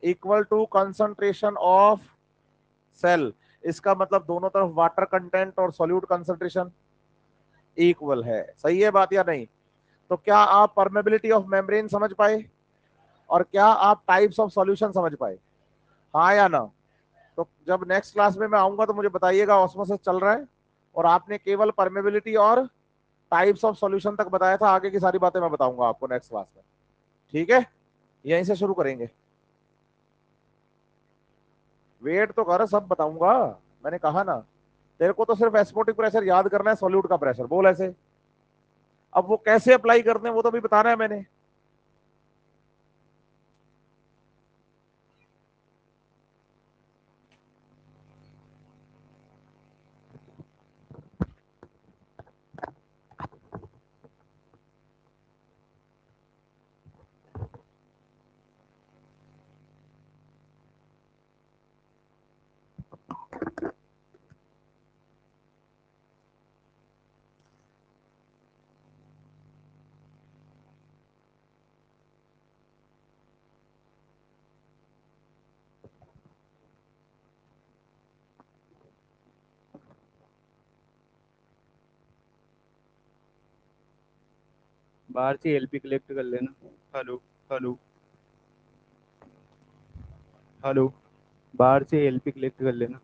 equal to concentration of cell. इसका मतलब दोनों तरफ वाटर कंटेंट और सॉल्यूट कंसंट्रेशन इक्वल है। सही है बात या नहीं? तो क्या आप परमेबिलिटी ऑफ मेम्ब्रेन समझ पाए? और क्या आप टाइप्स ऑफ सॉल्यूशन समझ पाए? हाँ या ना? तो जब नेक्स्ट क्लास में मैं आऊंगा तो मुझे बताइएगा ऑस्मोसिस चल रहा है, और आपने केवल परमेबिलिटी और टाइप्स ऑफ सॉल्यूशन तक बताया था। आगे की सारी बातें मैं बताऊंगा आपको नेक्स्ट क्लास में। ठीक है, यहीं से शुरू करेंगे। वेट तो कर, सब बताऊंगा। मैंने कहा ना, तेरे को तो सिर्फ एस्मोटिक प्रेशर याद करना है, सॉल्यूट का प्रेशर बोल ऐसे। अब वो कैसे अप्लाई करते हैं वो तो भी बताना है मैंने। बाहर से एलपी कलेक्ट कर लेना। हेलो। हेलो। हेलो। बाहर से एलपी कलेक्ट कर लेना।